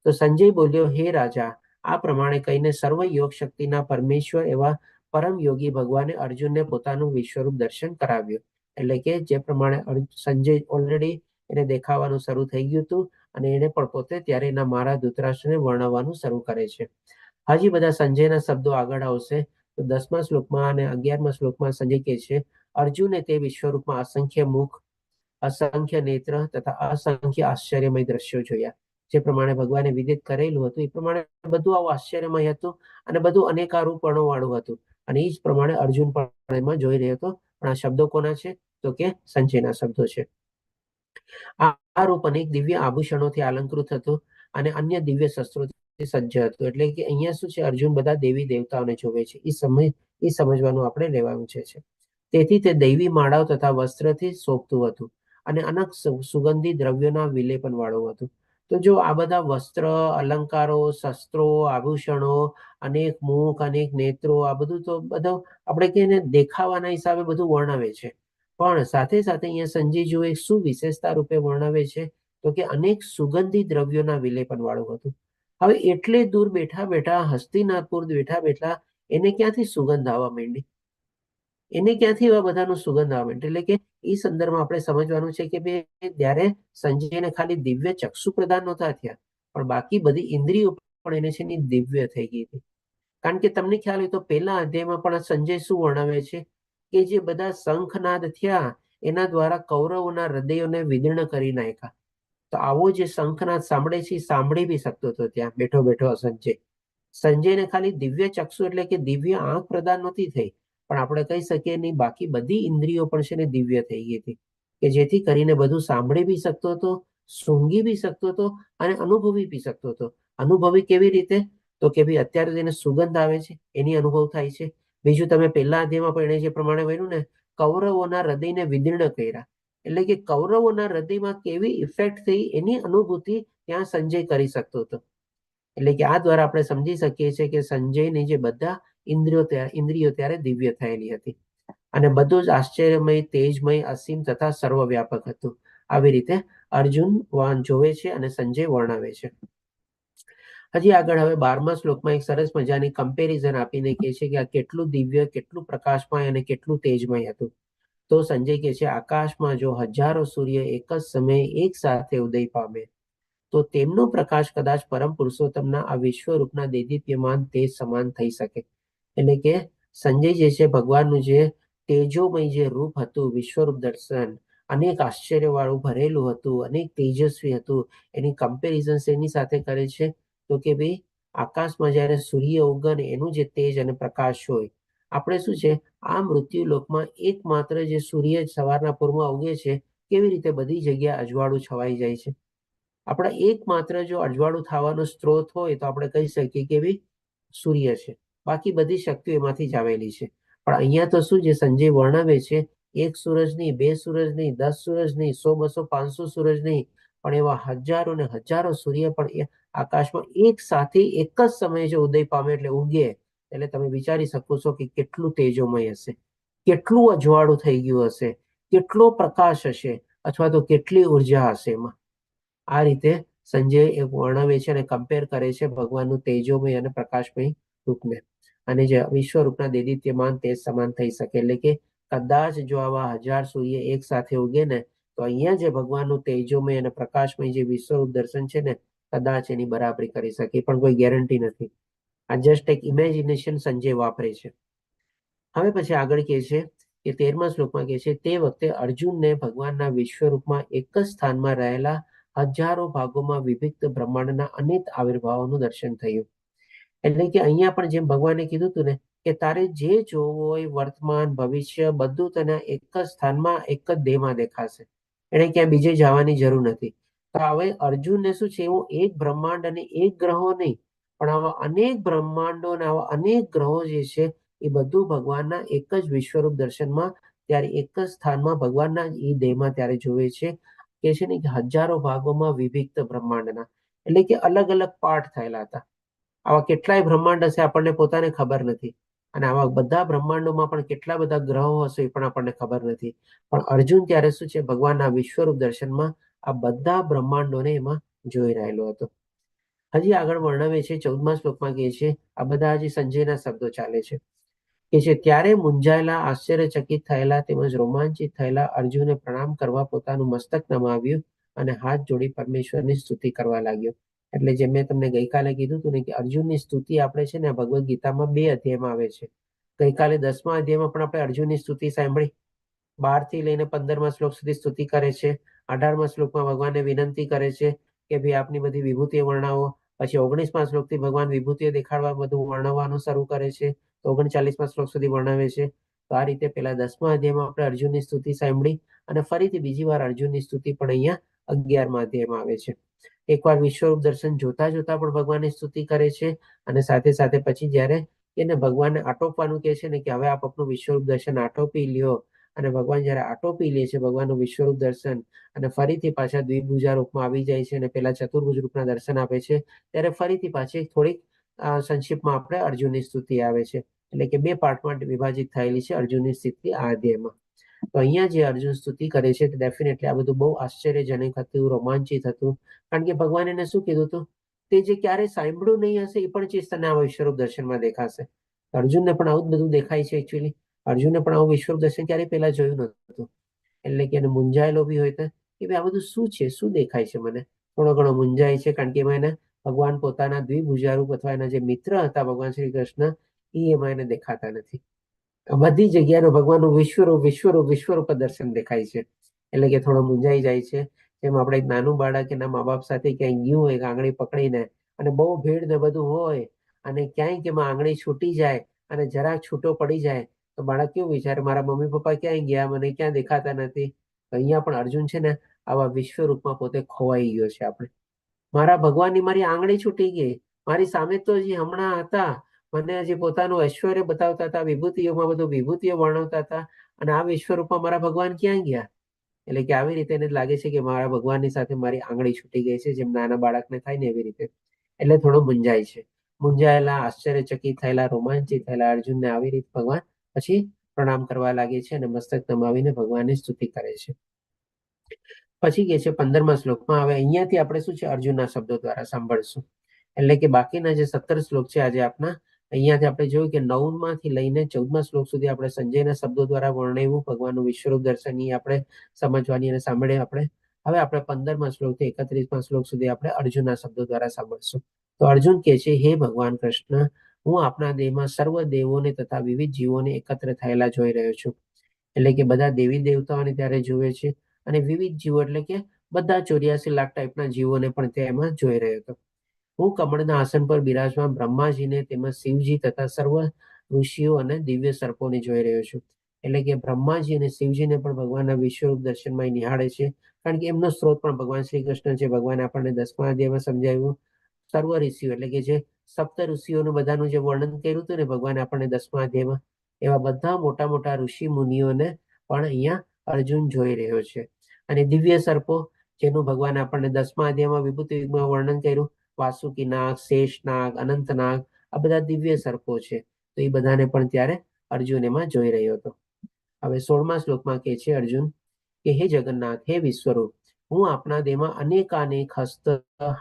તો સંજય બોલ્યો, હે રાજા, આ પ્રમાણે કહીને સર્વ યોગ શક્તિના પરમેશ્વર એવા પરમ યોગી ભગવાને અર્જુનને પોતાનું વિશ્વરૂપ દર્શન કરાવ્યું. એટલે કે જે પ્રમાણે સંજય ઓલરેડી એને દેખાવાનું શરૂ થઈ ગયું હતું અને એને પણ પોતે ત્યારે એના મારા ધૃતરાષ્ટ્રને વર્ણવવાનું શરૂ કરે છે. હજી બધા સંજયના શબ્દો આગળ આવશે. તો 10મા શ્લોકમાં અને 11મા શ્લોકમાં સંજય કહે છે, અર્જુને તે વિશ્વરૂપમાં અસંખ્ય મુખ, અસંખ્ય નેત્ર તથા અસંખ્ય આશ્ચર્યમય દ્રશ્યો જોયા. જે પ્રમાણે ભગવાને વિદિત કરેલું હતું એ પ્રમાણે બધું આવું આશ્ચર્યમય હતું અને બધું અનેકારૂપણો વાળું હતું, અને એ જ પ્રમાણે અર્જુન પણ એમાં જોઈ રહ્યો હતો. પણ આ શબ્દો કોના છે? તો કે સંજયના શબ્દો છે. આ રૂપ અનેક દિવ્ય આભૂષણોથી અલંકૃત હતું અને અન્ય દિવ્ય શસ્ત્રોથી સજ્જ હતું. એટલે કે અહીંયા શું છે, અર્જુન બધા દેવી દેવતાઓને જોવે છે, એ સમજવાનું આપણે લેવાનું છે. તેથી તે દૈવી માળાઓ તથા વસ્ત્રથી શોભતું હતું અને અનેક સુગંધી દ્રવ્યોના વિલેપન વાળું હતું. તો જો આ બધા વસ્ત્ર, અલંકારો, શસ્ત્રો, આભૂષણો, અનેક મુખ, અનેક નેત્રો, આ બધું તો બધું આપણે કહીએ ને દેખાવાના હિસાબે બધું વર્ણવે છે, પણ સાથે સાથે અહીંયા સંજય જુએ શું વિશેષતા રૂપે વર્ણવે છે તો કે અનેક સુગંધી દ્રવ્યોના વિલેપન વાળું હતું. હવે એટલે દૂર બેઠા બેઠા હસ્તિનાપુર બેઠા બેઠા એને ક્યાંથી સુગંધ આવવા માંડી? એને ક્યાંથી એવા બધાનું સુગંધ આવવા માંડી? એટલે કે એ સંદર્ભમાં આપણે સમજવાનું છે કે ત્યારે સંજયને ખાલી દિવ્ય ચક્ષુ પ્રદાન નહોતા થયા, પણ બાકી બધી ઇન્દ્રિયો પણ એને છે ને દિવ્ય થઈ ગઈ હતી. કારણ કે તમને ખ્યાલ હોય તો પહેલા અધ્યાયમાં પણ સંજય શું વર્ણવે છે કે જે બધા શંખનાદ થયા એના દ્વારા કૌરવોના હૃદયોને વિદીર્ણ કરી નાખ્યા. તો આવો જે શંખનાદ સાંભળે છે એ સાંભળી બી શકતો હતો ત્યાં બેઠો બેઠો સંજય. સંજયને ખાલી દિવ્ય ચક્ષુ એટલે કે દિવ્ય આંખ પ્રદાન નહોતી થઈ, પણ આપણે કહી શકીએ નહીં બાકી બધી ઇન્દ્રિયો પણ છે ને દિવ્ય થઈ ગઈ હતી, કે જેથી કરીને બધું સાંભળી બી શકતો હતો સૂંઘી બી શકતો હતો અને અનુભવી બી શકતો હતો. અનુભવી કેવી રીતે? તો કે ભાઈ અત્યારે તેને સુગંધ આવે છે એની અનુભવ થાય છે. બીજું તમે પહેલા અધ્યાયમાં પણ એને જે પ્રમાણે બન્યું ને, કૌરવોના હૃદયને વિદીર્ણ કર્યા, એટલે કે કૌરવોના હૃદયમાં કેવી ઇફેક્ટ થઈ એની અનુભૂતિ ત્યાં સંજય કરી શકતો હતો. એટલે કે આ દ્વારા આપણે સમજી શકીએ છીએ કે સંજયની જે બધા ઇન્દ્રિયો ત્યારે દિવ્ય થયેલી હતી અને બધું જ આશ્ચર્યમય, તેજમય, અસીમ તથા સર્વવ્યાપક હતું. આવી રીતે અર્જુન જોવે છે અને સંજય વર્ણવે છે. હજી આગળ હવે 12મા શ્લોકમાં એક સરસ મજાની કમ્પેરિઝન આપીને કહે છે કે આ કેટલું દિવ્ય, કેટલું પ્રકાશમય અને કેટલું તેજમય હતું. તો સંજય કહે છે, આકાશમાં જો હજારો સૂર્ય એક જ સમયે એક સાથે ઉદય પામે તો તેમનો પ્રકાશ કદાચ પરમ પુરુષોત્તમના આ વિશ્વરૂપના દેદીપ્યમાન તેજ સમાન થઈ શકે. એટલે કે સંજય જે છે ભગવાનનું જે તેજોમય જે રૂપ હતું, વિશ્વરૂપ દર્શન અનેક આશ્ચર્યવાળું ભરેલું હતું, અનેક તેજસ્વી હતું, એની કમ્પેરિઝન એની સાથે કરે છે તો કે ભાઈ આકાશમાં જ્યારે સૂર્ય ઉગે ને એનું જે તેજ અને પ્રકાશ હોય, આપણે શું છે આ મૃત્યુ લોકમાં એકમાત્ર જે સૂર્ય સવારના પૂર્વમાં ઉગે છે, કેવી રીતે બધી જગ્યાએ અજવાળું છવાઈ જાય છે. આપણા એકમાત્ર જો અજવાળું થવાનો સ્ત્રોત હોય તો આપણે કહી શકીએ કે ભાઈ સૂર્ય છે, બાકી બધી શક્તિઓ એમાંથી જ આવેલી છે. પણ અહીંયા તો શું જે સંજય વર્ણવે છે, એક સૂરજ નહીં, બે સૂરજ નહીં, 10 સૂરજ નહીં, 100, 200, 500 સૂરજ નહીં, પણ એવા હજારો ને હજારો સૂર્ય પણ આકાશમાં એક સાથે એક જ સમયે જો ઉદય પામે એટલે ઉગે, એટલે તમે વિચારી શકો છો કે કેટલું તેજોમય હશે, કેટલું અજવાળું થઈ ગયું હશે, કેટલો પ્રકાશ હશે, અથવા તો કેટલી ઉર્જા હશે એમાં. આ રીતે સંજય એ વર્ણવે છે અને કમ્પેર કરે છે ભગવાનનું તેજોમય અને પ્રકાશમય રૂપને, અને જે વિશ્વરૂપના દેદીપ્યમાન તેજ સમાન થઈ શકે. એટલે કે કદાચ જો આવા 1000 સૂર્ય એક સાથે ઉગે ને તો અહીંયા જે ભગવાનનું તેજોમય અને પ્રકાશમય જે વિશ્વરૂપ દર્શન છે ને, કદાચ એની બરાબરી કરી શકે, પણ કોઈ ગેરંટી નથી. આ જસ્ટ એક ઇમેજિનેશન સંજય વાપરે છે. હવે પછી આગળ કહે છે કે 13મા શ્લોકમાં કહે છે, તે વખતે અર્જુનને ભગવાનના વિશ્વરૂપમાં એક જ સ્થાનમાં રહેલા હજારો ભાગોમાં વિભક્ત બ્રહ્માંડના અનેક આવિર્ભાવોનું દર્શન થયું. એટલે કે અહીંયા પણ જેમ ભગવાને કીધું હતું ને કે તારે જે જોવું હોય વર્તમાન, ભવિષ્ય બધું તને એક જ સ્થાનમાં, એક જ દેહમાં દેખાશે, એને ક્યાંય બીજે જવાની જરૂર નથી. તો હવે અર્જુનને શું છે, એવું એક બ્રહ્માંડ અને એક ગ્રહો નહીં, પણ આવા અનેક બ્રહ્માંડો અને આવા અનેક ગ્રહો જે છે એ બધું ભગવાનના એક જ વિશ્વરૂપ દર્શનમાં ત્યારે એક જ સ્થાનમાં ભગવાનના એ દેહમાં ત્યારે જોવે છે. કે છે ને કે હજારો ભાગોમાં વિભક્ત બ્રહ્માંડના, એટલે કે અલગ અલગ પાર્ટ થયેલા હતા. આવા કેટલાય બ્રહ્માંડ હશે આપણને પોતાને ખબર નથી, અને આવા બધા બ્રહ્માંડોમાં પણ કેટલા બધા ગ્રહો હશે એ પણ આપણને ખબર નથી. પણ અર્જુન ત્યારે શું છે ભગવાનના વિશ્વરૂપ દર્શનમાં આ બધા બ્રહ્માંડોને એમાં જોઈ રહેલો હતો. હજી આગળ વર્ણવે છે 14મા શ્લોકમાં કહે છે, આ બધા હજી સંજયના શબ્દો ચાલે છે કે છે, ત્યારે મૂંઝાયેલા, આશ્ચર્યચકિત થયેલા તેમજ રોમાંચિત થયેલા અર્જુને પ્રણામ કરવા પોતાનું મસ્તક નમાવ્યું અને હાથ જોડી પરમેશ્વરની સ્તુતિ કરવા લાગ્યો. એટલે જેમ મેં તમને ગઈકાલે કીધું હતું ને કે અર્જુનની સ્તુતિ આપણે છે ને ભગવદ્ ગીતામાં 2 અધ્યાયમાં આવે છે. ગઈકાલે 10મા અધ્યાયમાં પણ આપણે અર્જુનની સ્તુતિ સાંભળી, 12 થી લઈને 15મા શ્લોક સુધી સ્તુતિ કરે છે. 18મા શ્લોકમાં ભગવાનને વિનંતી કરે છે કે ભાઈ આપની બધી વિભૂતિઓ વર્ણવો. પછી 19મા શ્લોકથી ભગવાન વિભૂતિઓ દેખાડવા બધું વર્ણવવાનું શરૂ કરે છે, તો 39મા શ્લોક સુધી વર્ણવે છે. તો આ રીતે પેલા 10મા અધ્યાયમાં આપણે અર્જુનની સ્તુતિ સાંભળી, અને ફરીથી બીજી વાર અર્જુનની સ્તુતિ પણ અહીંયા 11મા અધ્યાયમાં આવે છે. એકવાર વિશ્વરૂપ દર્શન જોતા જોતા પણ ભગવાનની સ્તુતિ કરે છે, અને સાથે સાથે પછી જ્યારે એને ભગવાનને આટોપવાનું કહે છે ને કે હવે આપ આપનું વિશ્વરૂપ દર્શન આટોપી લ્યો, અને ભગવાન જ્યારે આટોપી લે છે ભગવાનનું વિશ્વરૂપ દર્શન, અને ફરીથી પાછા દ્વિભુજા રૂપમાં આવી જાય છે અને પેલા ચતુર્ભુજ રૂપના દર્શન આપે છે, ત્યારે ફરીથી પાછી થોડીક સંક્ષિપ્તમાં આપણે અર્જુનની સ્તુતિ આવે છે. એટલે કે 2 પાર્ટમાં વિભાજિત થયેલી છે અર્જુનની સ્તુતિ આ અધ્યાયમાં. તો અહીંયા જે અર્જુન સ્તુતિ કરે છે તે ડેફિનેટલી આ બધું બહુ આશ્ચર્યજનક હતું, રોમાંચિત હતું, કારણ કે ભગવાન એને શું કીધું હતું, તે જે ક્યારેય સાંભળ્યું નહીં હશે એ પણ ચીજ તને આ વિશ્વરૂપ દર્શનમાં દેખાશે. અર્જુનને પણ આવું જ બધું દેખાય છે. એકચ્યુઅલી અર્જુનને પણ આવું વિશ્વરૂપ દર્શન ક્યારેય પહેલા જોયું નતું, એટલે કે એને મૂંઝાયેલો બી હોય તો કે ભાઈ આ બધું શું છે, શું દેખાય છે, મને થોડો ઘણો મૂંઝાય છે, કારણ કે એમાં એને ભગવાન પોતાના દ્વિભુજારૂપ અથવા એના જે મિત્ર હતા ભગવાન શ્રી કૃષ્ણ એ એમાં એને દેખાતા નથી. બધી જગ્યાનો ભગવાનનું વિશ્વરૂપ દર્શન દેખાય છે, એટલે કે થોડો મૂંઝાઈ જાય છે. જેમ આપણે એક નાનું બાળક એના મા બાપ સાથે ક્યાંય ગયું હોય આંગળી પકડીને, અને બહુ ભીડ ને બધું હોય, અને ક્યાંય કે આંગળી છૂટી જાય અને જરાક છૂટો પડી જાય તો બાળક કેવું વિચારે, મારા મમ્મી પપ્પા ક્યાંય ગયા, મને ક્યાં દેખાતા નથી. અહીંયા પણ અર્જુન છે ને આવા વિશ્વરૂપમાં પોતે ખોવાઈ ગયો છે આપણે. મારા ભગવાનની મારી આંગળી છૂટી ગઈ, મારી સામે તો હજી હમણાં હતા, મને હજી પોતાનું ઐશ્વર્ય બતાવતા હતા, વિભૂતિઓમાં બધું વિભૂતિઓ વર્ણવતા હતા, અને આ વિશ્વરૂપમાં મારા ભગવાન ક્યાં ગયા? એટલે કે આવી રીતે એને લાગે છે કે મારા ભગવાનની સાથે મારી આંગળી છૂટી ગઈ છે, જેમ નાના બાળકને થાય ને એવી રીતે. એટલે થોડો મૂંઝાય છે. મૂંઝાયેલા, આશ્ચર્યચકિત થયેલા, રોમાંચિત થયેલા અર્જુનને આવી રીતે ભગવાન પછી પ્રણામ કરવા લાગે છે અને મસ્તક નમાવીને ભગવાનની સ્તુતિ કરે છે. પછી કે છે 15મા શ્લોકમાં, હવે અહીંયાથી આપણે શું છે અર્જુનના શબ્દો દ્વારા સાંભળશું. એટલે કે બાકીના જે 17 શ્લોક છે આજે આપના, અહીંયાથી આપણે જોયું કે 9માંથી લઈને 14મા શ્લોક સુધી આપણે સંજયના શબ્દો દ્વારા વર્ણવ્યું ભગવાનનું વિશ્વરૂપ દર્શન, આપણે સમજવાની અને સાંભળીએ આપણે. હવે આપણે 15મા શ્લોકથી 31મા શ્લોક સુધી આપણે અર્જુનના શબ્દો દ્વારા સાંભળશું. તો અર્જુન કહે છે, હે ભગવાન કૃષ્ણ, હું આપના દેહમાં સર્વ દેવોને તથા વિવિધ જીવોને એકત્ર થયેલા જોઈ રહ્યો છું. એટલે કે બધા દેવી દેવતાઓને ત્યારે જોવે છે, અને વિવિધ જીવો એટલે કે બધા 84 લાખ ટાઈપના જીવોને પણ તે એમાં જોઈ રહ્યો હતો. હું કમળના આસન પર બિરાજમાન બ્રહ્માજીને, તેમજ શિવજી તથા સર્વ ઋષિઓ અને દિવ્ય સર્પોને જોઈ રહ્યો છું. એટલે કે બ્રહ્માજી અને શિવજીને પણ ભગવાનના વિશ્વરૂપ દર્શનમાં નિહાળે છે, કારણ કે એમનો સ્ત્રોત પણ ભગવાન શ્રી કૃષ્ણ છે. ભગવાન આપણને 10મા અધ્યાયમાં સમજાવ્યું. સર્વ ઋષિઓ એટલે કે જે સપ્ત ઋષિઓનું બધાનું જે વર્ણન કર્યું હતું ને ભગવાન આપણને 10મા અધ્યાયમાં, એવા બધા મોટા મોટા ઋષિ મુનિઓને પણ અહીંયા અર્જુન જોઈ રહ્યો છે. અને દિવ્ય સર્પો, જેનું ભગવાન આપણને 10મા અધ્યાયમાં વિભૂતિમાં વર્ણન કર્યું, વાસુકી નાગ, શેષ નાગ, અનંત નાગ, આ બધા દિવ્ય સર્પો છે. તો એ બધાને પણ ત્યારે અર્જુન એમાં જોઈ રહ્યો હતો. હવે 16મા શ્લોકમાં કહે છે અર્જુન કે, હે જગન્નાથ, હે વિશ્વરૂપ, હું આપના દેહમાં અનેકાનેક હસ્ત,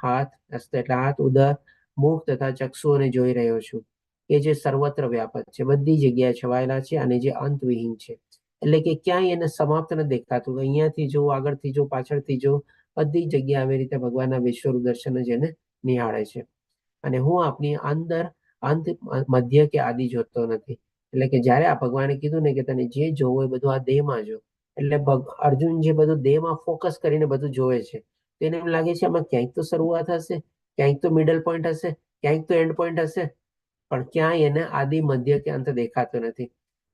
હાથ, હસ્ત એટલે હાથ, ઉદર, મુખ તથા ચક્ષુઓને જોઈ રહ્યો છું, કે જે સર્વત્ર વ્યાપક છે, બધી જગ્યાએ છવાયેલા છે, અને જે અંતવિહીન છે. એટલે કે ક્યાંય એને સમાપ્ત ન દેખાતું. અહીંયાથી જો, આગળથી જો, પાછળથી જો, બધી જગ્યાએ આવી રીતે ભગવાનના વિશ્વરૂપ દર્શન જ એને નિહાળે છે. અને હું આપની અંદર અંત, મધ્ય કે આદિ જોતો નથી. એટલે કે જયારે આ ભગવાને કીધું ને કે તને જે જોવું હોય બધું આ દેહમાં જો, એટલે અર્જુન જે બધું દેહમાં ફોકસ કરીને બધું જોવે છે, તેને એમ લાગે છે આમાં ક્યાંક તો શરૂઆત હશે, ક્યાંક તો મિડલ પોઈન્ટ હશે, ક્યાંક તો એન્ડ પોઈન્ટ હશે, પણ ક્યાંય એને આદિ, મધ્ય કે અંત દેખાતો નથી.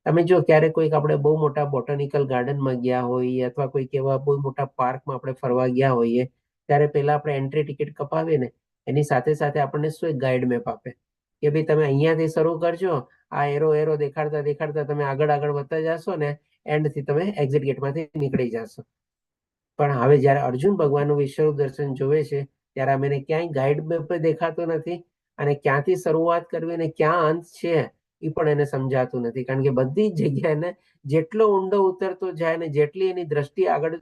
તમે જો ક્યારેક કોઈક આપણે બહુ મોટા બોટાનિકલ ગાર્ડનમાં ગયા હોઈએ, અથવા કોઈક એવા બહુ મોટા પાર્કમાં આપણે ફરવા ગયા હોઈએ, ત્યારે પહેલા આપણે એન્ટ્રી ટિકિટ કપાવીએ ને, એની સાથે સાથે આપણને શું એક ગાઈડ મેપ આપે કે ભાઈ તમે અહીંયાથી શરૂ કરજો, આ એરો દેખાડતા દેખાડતા તમે આગળ આગળ વધતા જશો ને, એન્ડથી તમે એક્ઝિટ ગેટમાંથી નીકળી જશો. પણ હવે જયારે અર્જુન ભગવાનનું વિશ્વરૂપ દર્શન જોવે છે, ત્યારે અમે ક્યાંય ગાઈડ મેપ દેખાતો નથી, અને ક્યાંથી શરૂઆત કરવી અને ક્યાં અંત છે એ પણ એને સમજાતું નથી. કારણ કે બધી જ જગ્યાએ એને જેટલો ઊંડો ઉતરતો જાય ને જેટલી એની દ્રષ્ટિ આગળ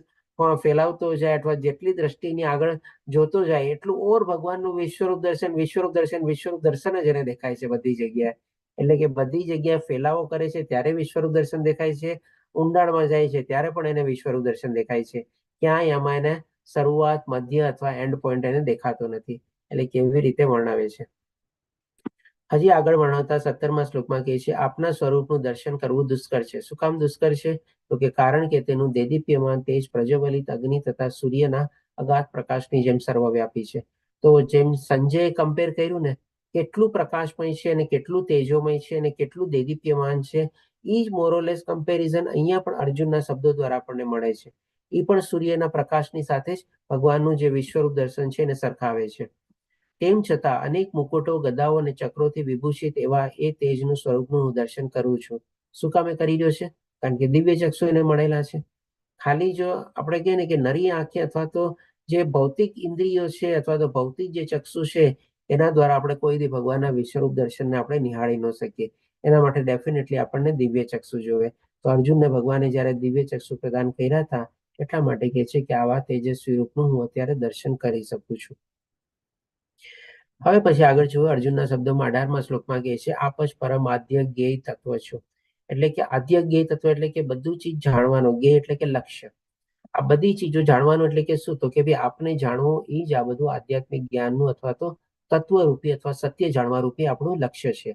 ફેલાવતો જાય, અથવા જેટલી દ્રષ્ટિની આગળ જોતો જાય, એટલું ઓર ભગવાનનું વિશ્વરૂપ દર્શન, વિશ્વરૂપ દર્શન, વિશ્વરૂપ દર્શન જ એને દેખાય છે બધી જગ્યાએ. એટલે કે બધી જગ્યાએ ફેલાવો કરે છે ત્યારે વિશ્વરૂપ દર્શન દેખાય છે, ઊંડાણમાં જાય છે ત્યારે પણ એને વિશ્વરૂપ દર્શન દેખાય છે. ક્યાંય આમાં એને શરૂઆત, મધ્ય અથવા એન્ડ પોઈન્ટ એને દેખાતો નથી. એટલે કેવી રીતે વર્ણવે છે. હજી આગળ વર્ણવતા 17મા શ્લોકમાં કહે છે, આપના સ્વરૂપનું દર્શન કરવું દુષ્કર છે. શું કામ દુષ્કર છે? તો કે કારણ કે તેનું દેદીપ્યમાન તેજ પ્રજ્વલિત અગ્નિ તથા સૂર્યના અગાધ પ્રકાશની જેમ સર્વવ્યાપી છે. તો જેમ સંજયે કમ્પેર કર્યું ને, કેટલું પ્રકાશમય છે અને કેટલું તેજોમય છે અને કેટલું દેદીપ્યમાન છે, એ જ મોરોલેસ કમ્પેરિઝન અહીંયા પણ અર્જુનના શબ્દો દ્વારા આપણને મળે છે. એ પણ સૂર્યના પ્રકાશની સાથે જ ભગવાનનું જે વિશ્વરૂપ દર્શન છે એને સરખાવે છે. તેમ છતાં અનેક મુકુટો, ગદાઓ અને ચક્રોથી વિભૂષિત એવા એ તેજનું સ્વરૂપનું હું દર્શન કરું છું. શું કામે કરી રહ્યો છે? કારણ કે દિવ્ય ચક્ષુ એને મળેલા છે. ખાલી જો આપણે કહીએ ને કે નરી આંખે અથવા તો જે ભૌતિક ઇન્દ્રિયો છે, અથવા તો ભૌતિક જે ચક્ષુ છે, એના દ્વારા આપણે કોઈ દી ભગવાનના વિશ્વરૂપ દર્શનને આપણે નિહાળી ન શકીએ. એના માટે ડેફિનેટલી આપણને દિવ્ય ચક્ષુ જોવે. તો અર્જુનને ભગવાને જયારે દિવ્ય ચક્ષુ પ્રદાન કર્યા હતા, એટલા માટે કહે છે કે આવા તેજસ્વી રૂપનું હું અત્યારે દર્શન કરી શકું છું. હવે પછી આગળ જુઓ અર્જુનના શબ્દોમાં 18મા શ્લોકમાં કહે છે, આપ જ પરમ આદ્ય જ્ઞેય તત્વ છો. એટલે કે આદ્ય જ્ઞેય તત્વ એટલે કે બધું ચીજ જાણવાનું, જ્ઞેય એટલે કે લક્ષ્ય. આ બધી ચીજો જાણવાનું એટલે કે શું? તો કે ભાઈ આપને જાણવું એ જ આ બધું આધ્યાત્મિક જ્ઞાનનું અથવા તો તત્વરૂપી અથવા સત્ય જાણવા રૂપી આપણું લક્ષ્ય છે.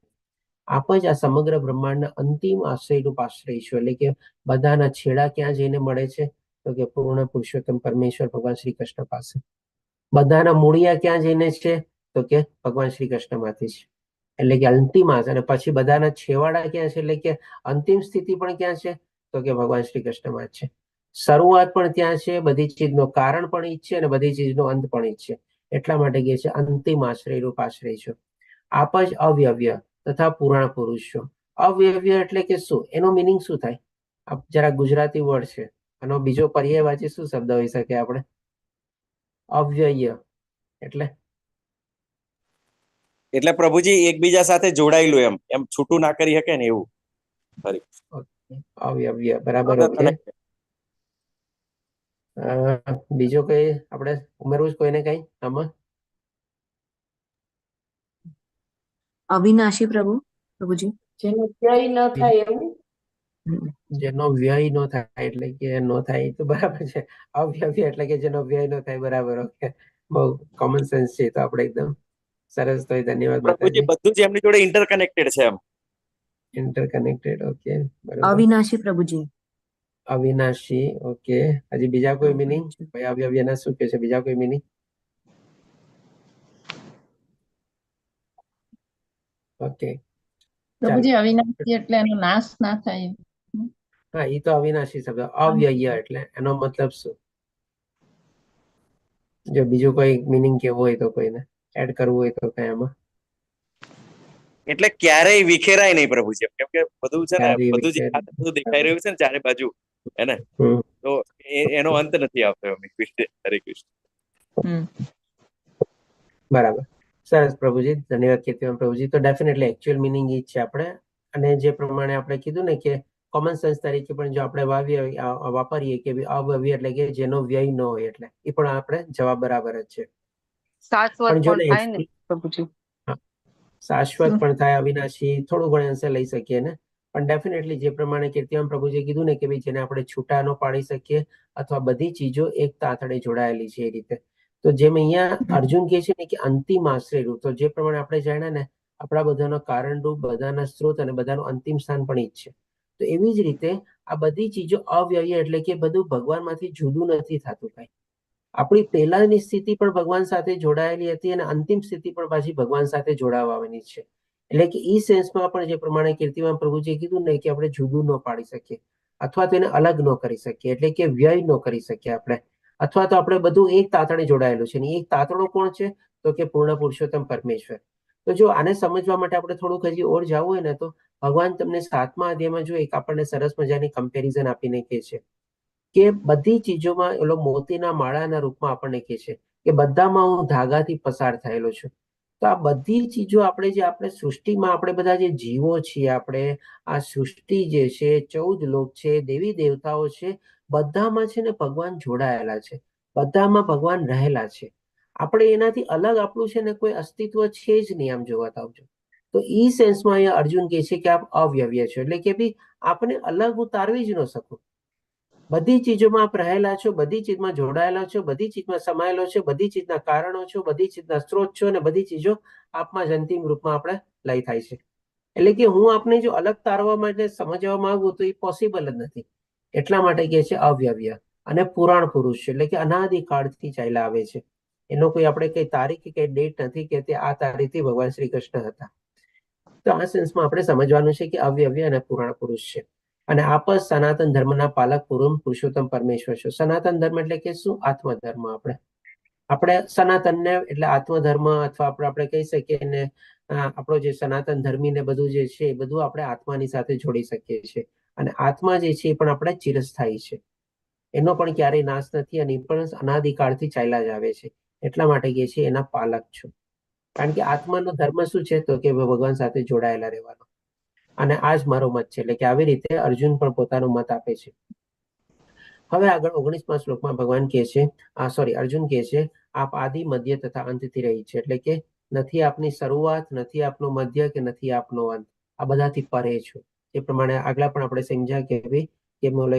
આપ જ આ સમગ્ર બ્રહ્માંડના અંતિમ આશ્રયરૂપ આશ્રય છો. એટલે કે બધાના છેડા ક્યાં જઈને મળે છે? તો કે પૂર્ણ પુરુષોત્તમ પરમેશ્વર ભગવાન શ્રી કૃષ્ણ પાસે. બધાના મૂળિયા ક્યાં જઈને છે? તો કે ભગવાન શ્રી કૃષ્ણમાંથી છે. એટલે કે અંતિમ અને પછી બધાના છેવાડા ક્યાં છે? એટલે કે અંતિમ સ્થિતિ પણ ક્યાં છે? તો કે ભગવાન શ્રી કૃષ્ણમાં જ છે. શરૂઆત પણ ત્યાં છે, બધી ચીજનો કારણ પણ ઈ જ છે અને બધી ચીજનો અંત પણ ઈ જ છે. એટલા માટે કહે છે અંતિમ આશ્રય રૂપ આશ્રય છો. આપ જ અવ્યવ્ય તથા પુરાણ પુરુષ છો. અવ્યવ્ય એટલે કે શું? એનો મિનિંગ શું થાય? આપ જરા ગુજરાતી વર્ડ છે, આનો બીજો પર્યાયવાચી શું શબ્દ હોઈ શકે આપણે? અવ્યય એટલે એટલે પ્રભુજી એકબીજા સાથે જોડાયેલું, એમ એમ છૂટું ના કરી શકે ને એવું. હરે અવ્યવ્ય, બરાબર. ઓકે, બીજો કઈ આપણે ઉમેરવું છે કોઈને કઈ આમાં? અવિનાશી પ્રભુજી. જેનો વ્યય ન થાય એવું. જેનો વ્યય ન થાય એટલે કે ન થાય તો બરાબર છે. અવ્યવ્ય એટલે કે જેનો વ્યય ન થાય, બરાબર. ઓકે, બહુ કોમન સેન્સ છે તો આપણે એકદમ સરસ. તો ધન્યવાદ પ્રભુજી, માતાજી. બધું જ એમની જોડે ઇન્ટરકનેક્ટેડ છે એમ. ઇન્ટરકનેક્ટેડ, ઓકે, બરાબર. અવિનાશી પ્રભુજી. અવિનાશી, ઓકે. હજી બીજા કોઈ મિનિંગ? ભાઈ અવ્યવ્યના શું કે છે બીજા કોઈ મિનિંગ? ઓકે, પ્રભુજી, અવિનાશી એટલે એનો નાશ ના થાય. હા, એ તો અવિનાશી શબ્દ. અવ્યય એટલે એનો મતલબ શું? જો બીજું કોઈ મિનિંગ કેવું હોય તો કોઈને એડ કરવું હોય તો કઈ આમાં? એટલે ક્યારેય વિખેરાય નહીં પ્રભુજી, કેમ કે બધું છે ને, ક્યારેય બધું વિખેરાય. બધું દેખાઈ રહ્યું છે ને ચારે બાજુ, એને તો એનો અંત નથી આવતો. હરે કૃષ્ણ. બરાબર, સરસ પ્રભુજી, ધન્યવાદ કીર્તિવાન પ્રભુજી. તો ડેફિનેટલી એકચ્યુઅલ મિનિંગ ઈ જ છે આપણે. અને જે પ્રમાણે આપણે કીધું ને કે કોમન સેન્સ તરીકે પણ જો આપણે વાપરીએ કે અવ્યય એટલે કે જેનો વ્યય ન હોય, એટલે એ પણ આપણે જવાબ બરાબર જ છે. શાશ્વત જો પણ થાય ને પ્રભુજી. શાશ્વત પણ થાય, અવિનાશી થોડું ઘણું અંશે લઈ શકીએ ને. પણ ડેફિનેટલી જે પ્રમાણે કીર્તિવાન પ્રભુજીએ કીધું ને કે ભાઈ જેને આપણે છૂટા ન પાડી શકીએ અથવા બધી ચીજો એક તાતડે જોડાયેલી છે, એ રીતે. તો જેમ અહીંયા અર્જુન કહે છે ને કે અંતિમ આશ્રય રૂપ, તો જે પ્રમાણે આપણે જાણ્યા ને આપણા બધાનો કારણ રૂપ, બધાના સ્ત્રોત અને બધાનું અંતિમ સ્થાન પણ ઈ જ છે. તો એવી જ રીતે આ બધી ચીજો અવ્યય એટલે કે બધું ભગવાનમાંથી જુદું નથી થતું કઈ. આપણી પહેલાની સ્થિતિ પણ ભગવાન સાથે જોડાયેલી હતી અને અંતિમ સ્થિતિ પણ પાછી ભગવાન સાથે જોડાવાની છે. એટલે કે ઈ સેન્સમાં પણ જે પ્રમાણે કીર્તિવાન પ્રભુજીએ કીધું ને કે આપણે જુદું ન પાડી શકીએ અથવા તેને અલગ ન કરી શકીએ, એટલે કે વ્યય ન કરી શકીએ આપણે, અથવા તો આપણે બધું એક તાતણે જોડાયેલું છે. એક તાતણો કોણ છે? તો કે પૂર્ણ પુરુષોત્તમ પરમેશ્વર. તો જો આને સમજવા માટે આપણે થોડુંક હજી ઓર જવું હોય ને તો ભગવાન તમને 7મા અધ્યાયમાં જો એક આપણને સરસ મજાની કમ્પેરિઝન આપીને કહે છે કે બધી ચીજોમાં એલો મોતીના માળાના રૂપમાં આપણને કહે છે કે બધામાં હું ધાગાથી પસાર થયેલો છું. તો આ બધી ચીજો આપણે સૃષ્ટિમાં આપણે બધા જે જીવો છીએ, આપણે આ સૃષ્ટિ જે છે, 14 લોક છે, દેવી દેવતાઓ છે, બધામાં છે ને ભગવાન જોડાયેલા છે, બધામાં ભગવાન રહેલા છે. આપણે એનાથી અલગ આપણું છે ને કોઈ અસ્તિત્વ છે જ નહીં, આમ જોવા આવજો તો ઈ સેન્સમાં અહીંયા અર્જુન કહે છે કે આપ અવ્યવ્ય છો, એટલે કે ભાઈ આપણે અલગ ઉતારવી જ ન શકો. બધી ચીજોમાં આપ રહેલા છો, બધી ચીજમાં જોડાયેલા છો, બધી ચીજમાં સમાયેલો છો, બધી ચીજના કારણો છો, બધી ચીજના સ્ત્રોત છો, અને બધી ચીજો આપમાં જ અંતિમ રૂપમાં આપણે લઈ થાય છે. એટલે કે હું આપને જો અલગ તારવા માટે સમજવા માંગુ તો એ પોસિબલ જ નથી. એટલા માટે કહે છે અવ્યવ્ય અને પુરાણ પુરુષ છે, એટલે કે અનાદિકાળથી ચાલ્યા આવે છે. એનો કોઈ આપણે કઈ તારીખ કે ડેટ નથી કે તે આ તારીખથી ભગવાન શ્રી કૃષ્ણ હતા. તો આ સેન્સમાં આપણે સમજવાનું છે કે અવ્યવ્ય અને પુરાણ પુરુષ છે. અને આપ જ સનાતન ધર્મના પાલક પૂર્ણ પુરુષોત્તમ પરમેશ્વર છો. સનાતન ધર્મ એટલે કે શું? આત્મધર્મ. આપણે સનાતનને એટલે આત્મધર્મ અથવા આપણે કહી શકીએ ને આપણો જે સનાતન ધર્મી ને બધું જે છે એ બધું આપણે આત્માની સાથે જોડી શકીએ છીએ. અને આત્મા જે છે એ પણ આપણે ચિરસ્થાયી છે, એનો પણ ક્યારેય નાશ નથી અને એ પણ અનાદિકાળથી ચાલ્યા જ આવે છે. એટલા માટે કહે છે એના પાલક છો. કારણ કે આત્માનો ધર્મ શું છે? તો કે ભગવાન સાથે જોડાયેલા રહેવાનો. અને આ જ મારો મત છે. એટલે કે આવી રીતે અર્જુન પણ પોતાનો મત આપે છે. હવે આગળ 19મા શ્લોકમાં ભગવાન કહે છે, અર્જુન કહે છે, આપ આદિ મધ્ય તથા અંતથી રહી છે. એટલે કે નથી આપની શરૂઆત, નથી આપનો મધ્ય કે નથી આપનો અંત, આ બધાથી પરે છો. એ પ્રમાણે આગલા પણ આપણે સમજ્યા કે ભાઈ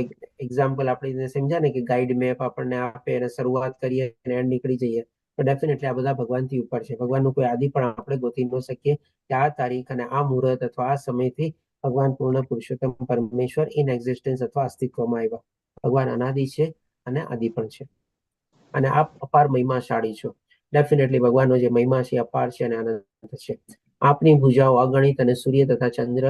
કે એક્ઝામ્પલ આપણે સમજ્યા ને કે ગાઈડ મેપ આપણને આપે અને શરૂઆત કરીએ અને એન્ડ નીકળી જઈએ, તો ડેફિનેટલી આ બધા ભગવાનથી ઉપર છે. ભગવાનનું કોઈ આદિ પણ આપણે ગોતી ન શકીએ કે આ તારીખ અને આ મુહૂર્ત અથવા આ સમયથી ભગવાન પૂર્ણ પુરુષોત્તમ પરમેશ્વર ઇન એક્ઝિસ્ટન્સ અથવા અસ્તિત્વમાં આવ્યા. ભગવાન અનાદિ છે અને આદિ પણ છે. અને આપ અપાર મહિમાશાળી છો. ડેફિનેટલી ભગવાનનો જે મહિમા છે અપાર છે અને અનંત છે. આપની ભુજાઓ અગણિત અને સૂર્ય તથા ચંદ્ર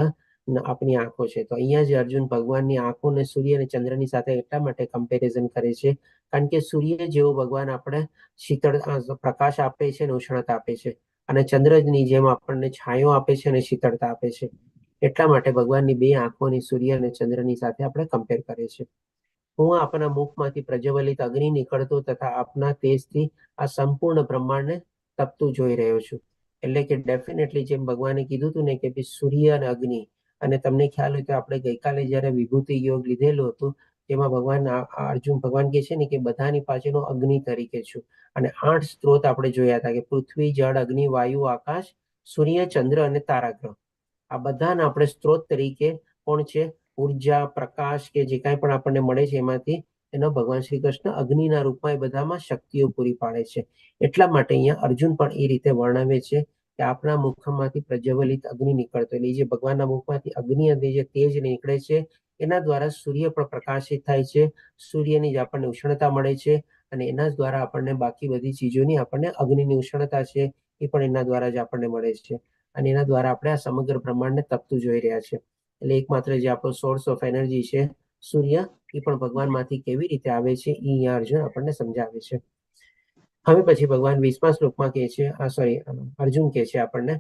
આપણી આંખો છે. તો અહીંયા જે અર્જુન ભગવાનની આંખોને સૂર્ય અને ચંદ્રની સાથે એટલા માટે કમ્પેરિઝન કરે છે કારણ કે સૂર્ય જેવો ભગવાન આપણે શીતળ પ્રકાશ આપે છે અને ઉષ્ણતા આપે છે, અને ચંદ્રની જેમ આપણને છાંયો આપે છે અને શીતળતા આપે છે. એટલા માટે ભગવાનની બે આંખોની સૂર્ય અને ચંદ્રની સાથે આપણે કમ્પેર કરીએ છીએ. હું આપના મુખમાંથી પ્રજ્વલિત અગ્નિ નીકળતો તથા આપના તેજથી આ સંપૂર્ણ બ્રહ્માંડને તપતું જોઈ રહ્યો છું. એટલે કે ડેફિનેટલી જેમ ભગવાને કીધું હતું ને કે સૂર્ય અને અગ્નિ, અને તમને ખ્યાલ હોય તો આપણે ગઈકાલે જયારે વિભૂતિ યોગ લીધેલું હતું તેમાં ભગવાન અર્જુન ભગવાન કહે છે ને કે બધાની પાછળનો અગ્નિ તરીકે છું. અને 8 સ્ત્રોત આપણે જોયા હતા કે પૃથ્વી, જળ, અગ્નિ, વાયુ, આકાશ, સૂર્ય, ચંદ્ર અને તારાગ્રહ. આ બધાના આપણે સ્ત્રોત તરીકે કોણ છે? ઉર્જા, પ્રકાશ કે જે કાંઈ પણ આપણને મળે છે એમાંથી એનો ભગવાન શ્રી કૃષ્ણ અગ્નિના રૂપમાં એ બધામાં શક્તિઓ પૂરી પાડે છે. એટલા માટે અહીંયા અર્જુન પણ એ રીતે વર્ણવે છે કે આપણા મુખમાંથી પ્રજ્વલિત અગ્નિ નીકળતો, એટલે જે ભગવાનના મુખમાંથી અગ્નિ અને જે તેજ નીકળે છે એના દ્વારા સૂર્ય પણ પ્રકાશિત થાય છે, સૂર્યની જ આપણને ઉષ્ણતા મળે છે, અને એના જ દ્વારા આપણને બાકી બધી ચીજોની આપણને અગ્નિની ઉષ્ણતા છે એ પણ એના દ્વારા જ આપણને મળે છે. અને એના દ્વારા આપણે આ સમગ્ર બ્રહ્માંડને તપતું જોઈ રહ્યા છે. એટલે એકમાત્ર જે આપણો સોર્સ ઓફ એનર્જી છે સૂર્ય, એ પણ ભગવાનમાંથી કેવી રીતે આવે છે એ અહીંયા અર્જુન આપણને સમજાવે છે. હવે પછી ભગવાન 20મા શ્લોકમાં કહે છે, અર્જુન કહે છે આપણને,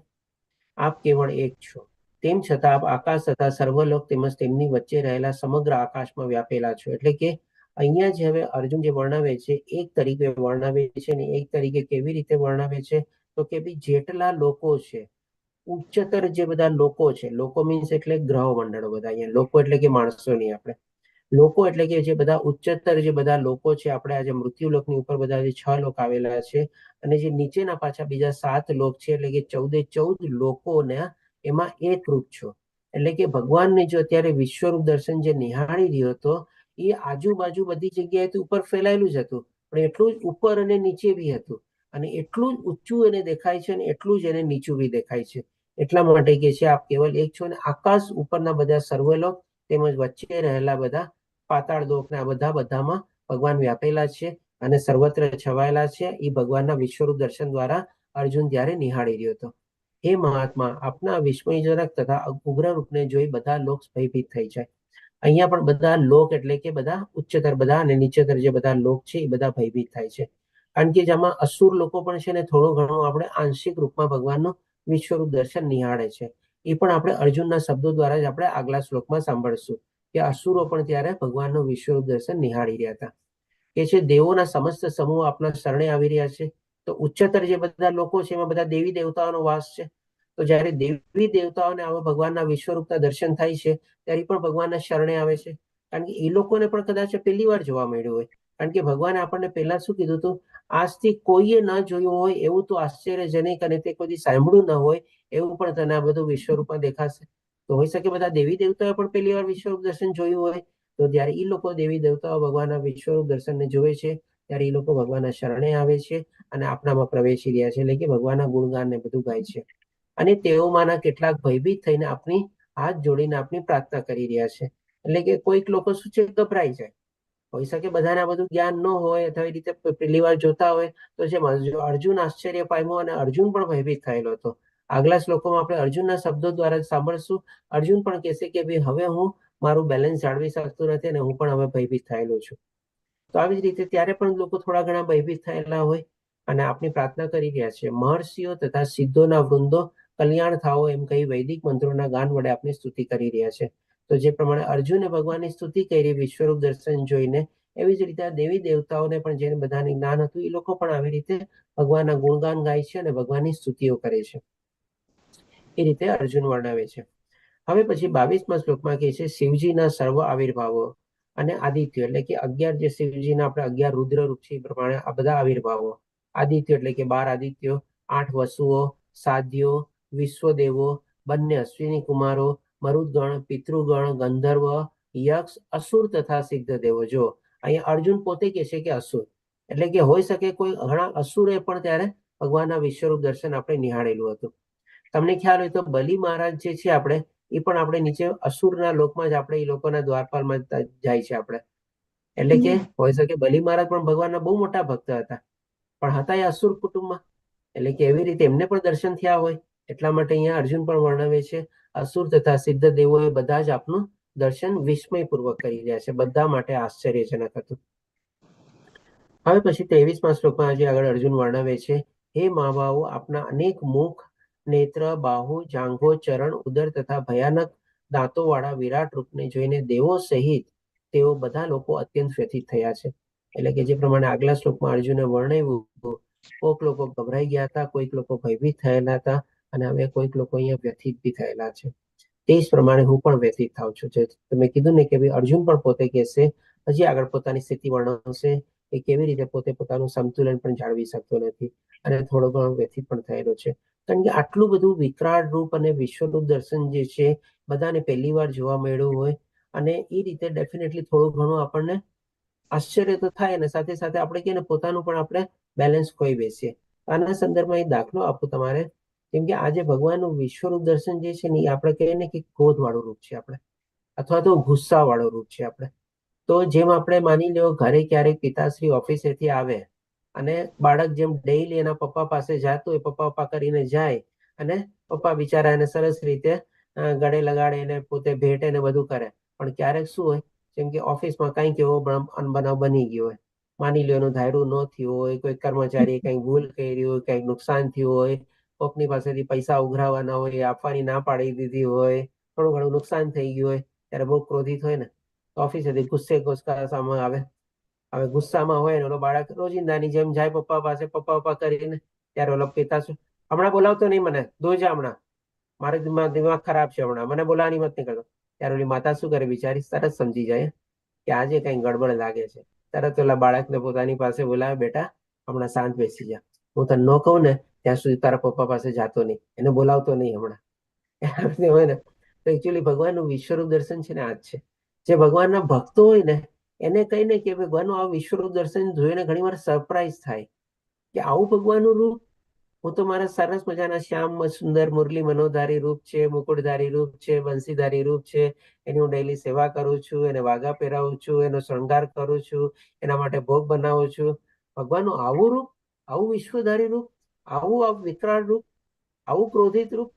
આપ કેવળ એક છો, તેમ છતાં આપ આકાશ તથા સર્વલોક તેમજ તેમની વચ્ચે રહેલા સમગ્ર આકાશમાં વ્યાપેલા છો. એટલે કે અહીંયા જે હવે અર્જુન જે વર્ણવે છે એક તરીકે વર્ણવે છે ને એક તરીકે કેવી રીતે વર્ણવે છે તો કે ભાઈ જેટલા લોકો છે, ઉચ્ચતર જે બધા લોકો છે, લોકો મીન્સ એટલે ગ્રહ મંડળો બધા, અહીંયા લોકો એટલે કે માણસો નહીં, આપણે લોકો એટલે કે જે બધા ઉચ્ચતર જે બધા લોકો છે, આપણે આજે મૃત્યુલોકની ઉપર બધા જે 6 લોક આવેલા છે અને જે નીચેના પાછા બીજા 7 લોક છે, એટલે કે 14 લોકોને એમાં એક રૂપ છો. એટલે કે ભગવાનને જો અત્યારે વિશ્વરૂપ દર્શન જે નિહાળી રહ્યો હતો એ આજુબાજુ બધી જગ્યાએથી ઉપર ફેલાયેલું જ હતું, પણ એટલું જ ઉપર અને નીચે બી હતું, અને એટલું જ ઊંચું એને દેખાય છે અને એટલું જ એને નીચું બી દેખાય છે. એટલા માટે કે છે આપ કેવલ એક છો અને આકાશ ઉપરના બધા સર્વલોક તેમજ વચ્ચે રહેલા બધા પાતાળ લોક ને આ બધામાં ભગવાન વ્યાપેલા છે અને સર્વત્ર છવાયેલા છે. એ ભગવાનના વિશ્વરૂપ દર્શન દ્વારા અર્જુન ત્યારે નિહાળી રહ્યો હતો. હે મહાત્મા, આપના વિસ્મયજનક તથા ઉગ્ર રૂપને જોઈ બધા લોક ભયભીત થઈ જાય. અહીંયા પણ બધા લોક એટલે કે બધા ઉચ્ચતર બધા અને નીચેતર જે બધા લોક છે એ બધા ભયભીત થાય છે. કારણ કે જેમાં અસુર લોકો પણ છે ને થોડું ઘણું આપણે આંશિક રૂપમાં ભગવાનનું વિશ્વરૂપ દર્શન નિહાળે છે. એ પણ આપણે અર્જુનના શબ્દો દ્વારા જ આપણે આગલા શ્લોકમાં સાંભળશું કે અસુરો પણ ત્યારે ભગવાનનું વિશ્વરૂપ દર્શન નિહાળી રહ્યા હતા. કે છે દેવોના સમસ્ત સમૂહ આપના શરણે આવી રહ્યા છે. તો ઉચ્ચતર જે બધા લોકો છે એમાં બધા દેવી દેવતાઓનો વાસ છે. તો જ્યારે દેવી દેવતાઓને આવા ભગવાનના વિશ્વરૂપના દર્શન થાય છે ત્યારે પણ ભગવાનના શરણે આવે છે. કારણ કે એ લોકોને પણ કદાચ પહેલી વાર જોવા મળ્યું હોય, કારણ કે ભગવાને આપણને પહેલા શું કીધું હતું, આજથી કોઈએ ન જોયું હોય એવું તો આશ્ચર્યજનક અને તે કોઈ સાંભળ્યું ન હોય એવું પણ તને આ બધું વિશ્વરૂપમાં દેખાશે. તો હોઈ શકે બધા દેવી દેવતાઓ પણ પહેલી વાર વિશ્વરૂપ દર્શન જોયું હોય. તો જ્યારે એ લોકો દેવી દેવતાઓ ભગવાનના વિશ્વરૂપ દર્શનને જોવે છે ત્યારે એ લોકો ભગવાનના શરણે આવે છે અને આપણામાં પ્રવેશી રહ્યા છે, એટલે કે ભગવાનના ગુણગાન ને બધું ગાય છે. અને તેઓમાંના કેટલાક ભયભીત થઈને આપણી હાથ જોડીને આપણી પ્રાર્થના કરી રહ્યા છે. એટલે કે કોઈક લોકો શું છે, ગભરાઈ જાય. હોઈ શકે બધાને આ બધું જ્ઞાન ન હોય અથવા એ રીતે પહેલી વાર જોતા હોય તો જેમ અર્જુન આશ્ચર્ય પામ્યો અને અર્જુન પણ ભયભીત થયેલો હતો. આગલા શ્લોકોમાં આપણે અર્જુનના શબ્દો દ્વારા સાંભળશું. અર્જુન પણ કહેશે કે ભાઈ હવે હું મારું બેલેન્સ જાળવી શકતું નથી અને હું પણ હવે ભયભીત થયેલો છું. તો આવી જ રીતે ત્યારે પણ લોકો થોડા ઘણા ભયભીત થયેલા હોય અને આપણી પ્રાર્થના કરી રહ્યા છે. મહર્ષિઓ તથા સિદ્ધોના વૃંદો કલ્યાણ થાઓ એમ કહી વૈદિક મંત્રોના ગાન વડે આપની સ્તુતિ કરી રહ્યા છે. તો જે પ્રમાણે અર્જુને ભગવાનની સ્તુતિ કરી વિશ્વરૂપ દર્શન જોઈને, એવી જ રીતે દેવી દેવતાઓને પણ જેને બધાને જ્ઞાન હતું એ લોકો પણ આવી રીતે ભગવાનના ગુણગાન ગાય છે અને ભગવાનની સ્તુતિઓ કરે છે. એ રીતે અર્જુન વર્ણવે છે. હવે પછી 22મા શ્લોકમાં કહે છે શિવજીના સર્વ આવિર્ભાવો અને આદિત્ય, એટલે કે 11 જે શિવજીના આપણે 11 રુદ્ર રૂપ છે એ પ્રમાણે આ બધા આવિર્ભાવો. આદિત્ય એટલે કે 12 આદિત્યો, 8 વસુઓ, સાધ્યો, વિશ્વદેવો, બંને અશ્વિની કુમારો, મરુદગણ, પિતૃગણ, ગંધર્વ, યક્ષ, અસુર તથા સિદ્ધ દેવો. જો અહીંયા અર્જુન પોતે કહે છે કે અસુર, એટલે કે હોઈ શકે કોઈ ઘણા અસુરે પણ ત્યારે ભગવાનના વિશ્વરૂપ દર્શન આપણે નિહાળેલું હતું. તમને ખ્યાલ હોય તો બલિ મહારાજ જે છે આપણે એ પણ આપણે નીચે અસુરના લોકમાં જ આપણે એ લોકોના દ્વારપાલમાં જાય છે આપણે. એટલે કે હોઈ શકે બલિ મહારાજ પણ ભગવાનના બહુ મોટા ભક્ત હતા, પણ હતા એ અસુર કુટુંબમાં, એટલે કે એવી રીતે એમને પણ દર્શન થયા હોય. એટલા માટે અહીંયા અર્જુન પણ વર્ણવે છે અસુર તથા સિદ્ધ દેવોએ બધા જ આપનું દર્શન વિસ્મયપૂર્વક કરી રહ્યા છે, બધા માટે આશ્ચર્યજનક હતું. હવે પછી 23મા શ્લોકમાં આજે આગળ અર્જુન વર્ણવે છે, હે મહાબાહુ, આપના અનેક મુખ, નેત્ર, બાહુ, જાંઘો, ચરણ, ઉદર તથા ભયાનક દાંતોવાળા વિરાટ રૂપને જોઈને દેવો સહિત તેઓ બધા લોકો અત્યંત વ્યથિત થયા છે. એટલે કે જે પ્રમાણે આગલા શ્લોકમાં અર્જુને વર્ણવ્યું, કોઈક લોકો ગભરાઈ ગયા હતા, કોઈક લોકો ભયભીત થયેલા હતા, અને હવે કોઈક લોકો અહીંયા વ્યથિત બી થયેલા છે. તે જ પ્રમાણે હું પણ વ્યથિત થાઉં છું. જે તમે કીધું ને કે ભાઈ અર્જુન પણ પોતે કહેશે, હજી આગળ પોતાની સ્થિતિ વર્ણવશે કે કેવી રીતે પોતે પોતાનું સંતુલન પણ જાળવી શકતો નથી અને થોડો ઘણો વ્યથિત પણ થયેલો છે. કારણ કે આટલું બધું વિકરાળ રૂપ અને વિશ્વરૂપ દર્શન જે છે બધાને પહેલી વાર જોવા મળ્યું હોય, અને એ રીતે ડેફિનેટલી થોડું ઘણું આપણને આશ્ચર્ય તો થાય, અને સાથે સાથે આપણે કહીએ ને પોતાનું પણ આપણે બેલેન્સ ખોઈ બેસીએ. આના સંદર્ભમાં એક દાખલો આપું તમારે. કેમ કે આજે ભગવાનનું વિશ્વરૂપ દર્શન જે છે ને એ આપણે કહીએ ને કે ક્રોધ વાળું રૂપ છે આપણે, અથવા તો ગુસ્સા વાળું રૂપ છે આપણે. તો જેમ આપણે માની લો ઘરે ક્યારેક પિતાશ્રી ઓફિસેથી આવે અને બાળક જેમ ડેઈલી એના પપ્પા પાસે જતો હોય, પપ્પા કરીને જાય, અને પપ્પા બિચારા એને સરસ રીતે ગળે લગાડે એને પોતે ભેટે ને બધું કરે. પણ ક્યારેક શું હોય, જેમ કે ઓફિસમાં કંઈક એવો અનબનાવ બની ગયો હોય, માની લો એનું ધાર્યું ન થયું હોય, કોઈ કર્મચારી કંઈક ભૂલ કરી હોય, કંઈક નુકસાન થયું હોય, કોકની પાસેથી પૈસા ઉઘરાવાના હોય, આપવાની ના પાડી દીધી હોય, થોડું ઘણું નુકસાન થઈ ગયું હોય, ત્યારે બહુ ક્રોધિત હોય ને ઓફિસેથી ગુસ્સામાં આવે. હવે ગુસ્સામાં હોય ને ઓલો બાળક રોજિંદાની જેમ જાય પપ્પા પાસે, પપ્પા કરીને, ત્યારે ઓલો પિતા શું, હમણાં બોલાવતો નહીં મને, દોજા હમણાં, મારે દિમાગ ખરાબ છે હમણાં, મને બોલાવાની હિંમત નહીં કરતો. ત્યારે ઓલી માતા શું કરે બિચારી, તરત સમજી જાય કે આજે કઈ ગડબડ લાગે છે. તરત ઓલા બાળકને પોતાની પાસે બોલાવે, બેટા હમણાં શાંત બેસી જા, હું તને ન કહું ને ત્યાં સુધી તારા પપ્પા પાસે જાતો નહીં, એને બોલાવતો નહીં હમણાં. હોય ને તો એકચ્યુઅલી ભગવાનનું વિશ્વરૂપ દર્શન છે ને આ જ છે. જે ભગવાનના ભક્તો હોય ને એને કહીને કે ભગવાનનું આ વિશ્વરૂપ દર્શન જોઈને ઘણીવાર સરપ્રાઈઝ થાય કે આવું ભગવાનનું રૂપ. હું તો મારા સરસ મજાના શ્યામ સુંદર મુરલી મનોધારી રૂપ છે, મુકુટધારી રૂપ છે, બંસીધારી રૂપ છે, એની હું ડેઈલી સેવા કરું છું, એને વાઘા પહેરાવું છું, એનો શૃંગાર કરું છું, એના માટે ભોગ બનાવું છું. ભગવાનનું આવું રૂપ, આવું વિશ્વધારી રૂપ, આવું વિકરાળ રૂપ, આવું ક્રોધિત રૂપ,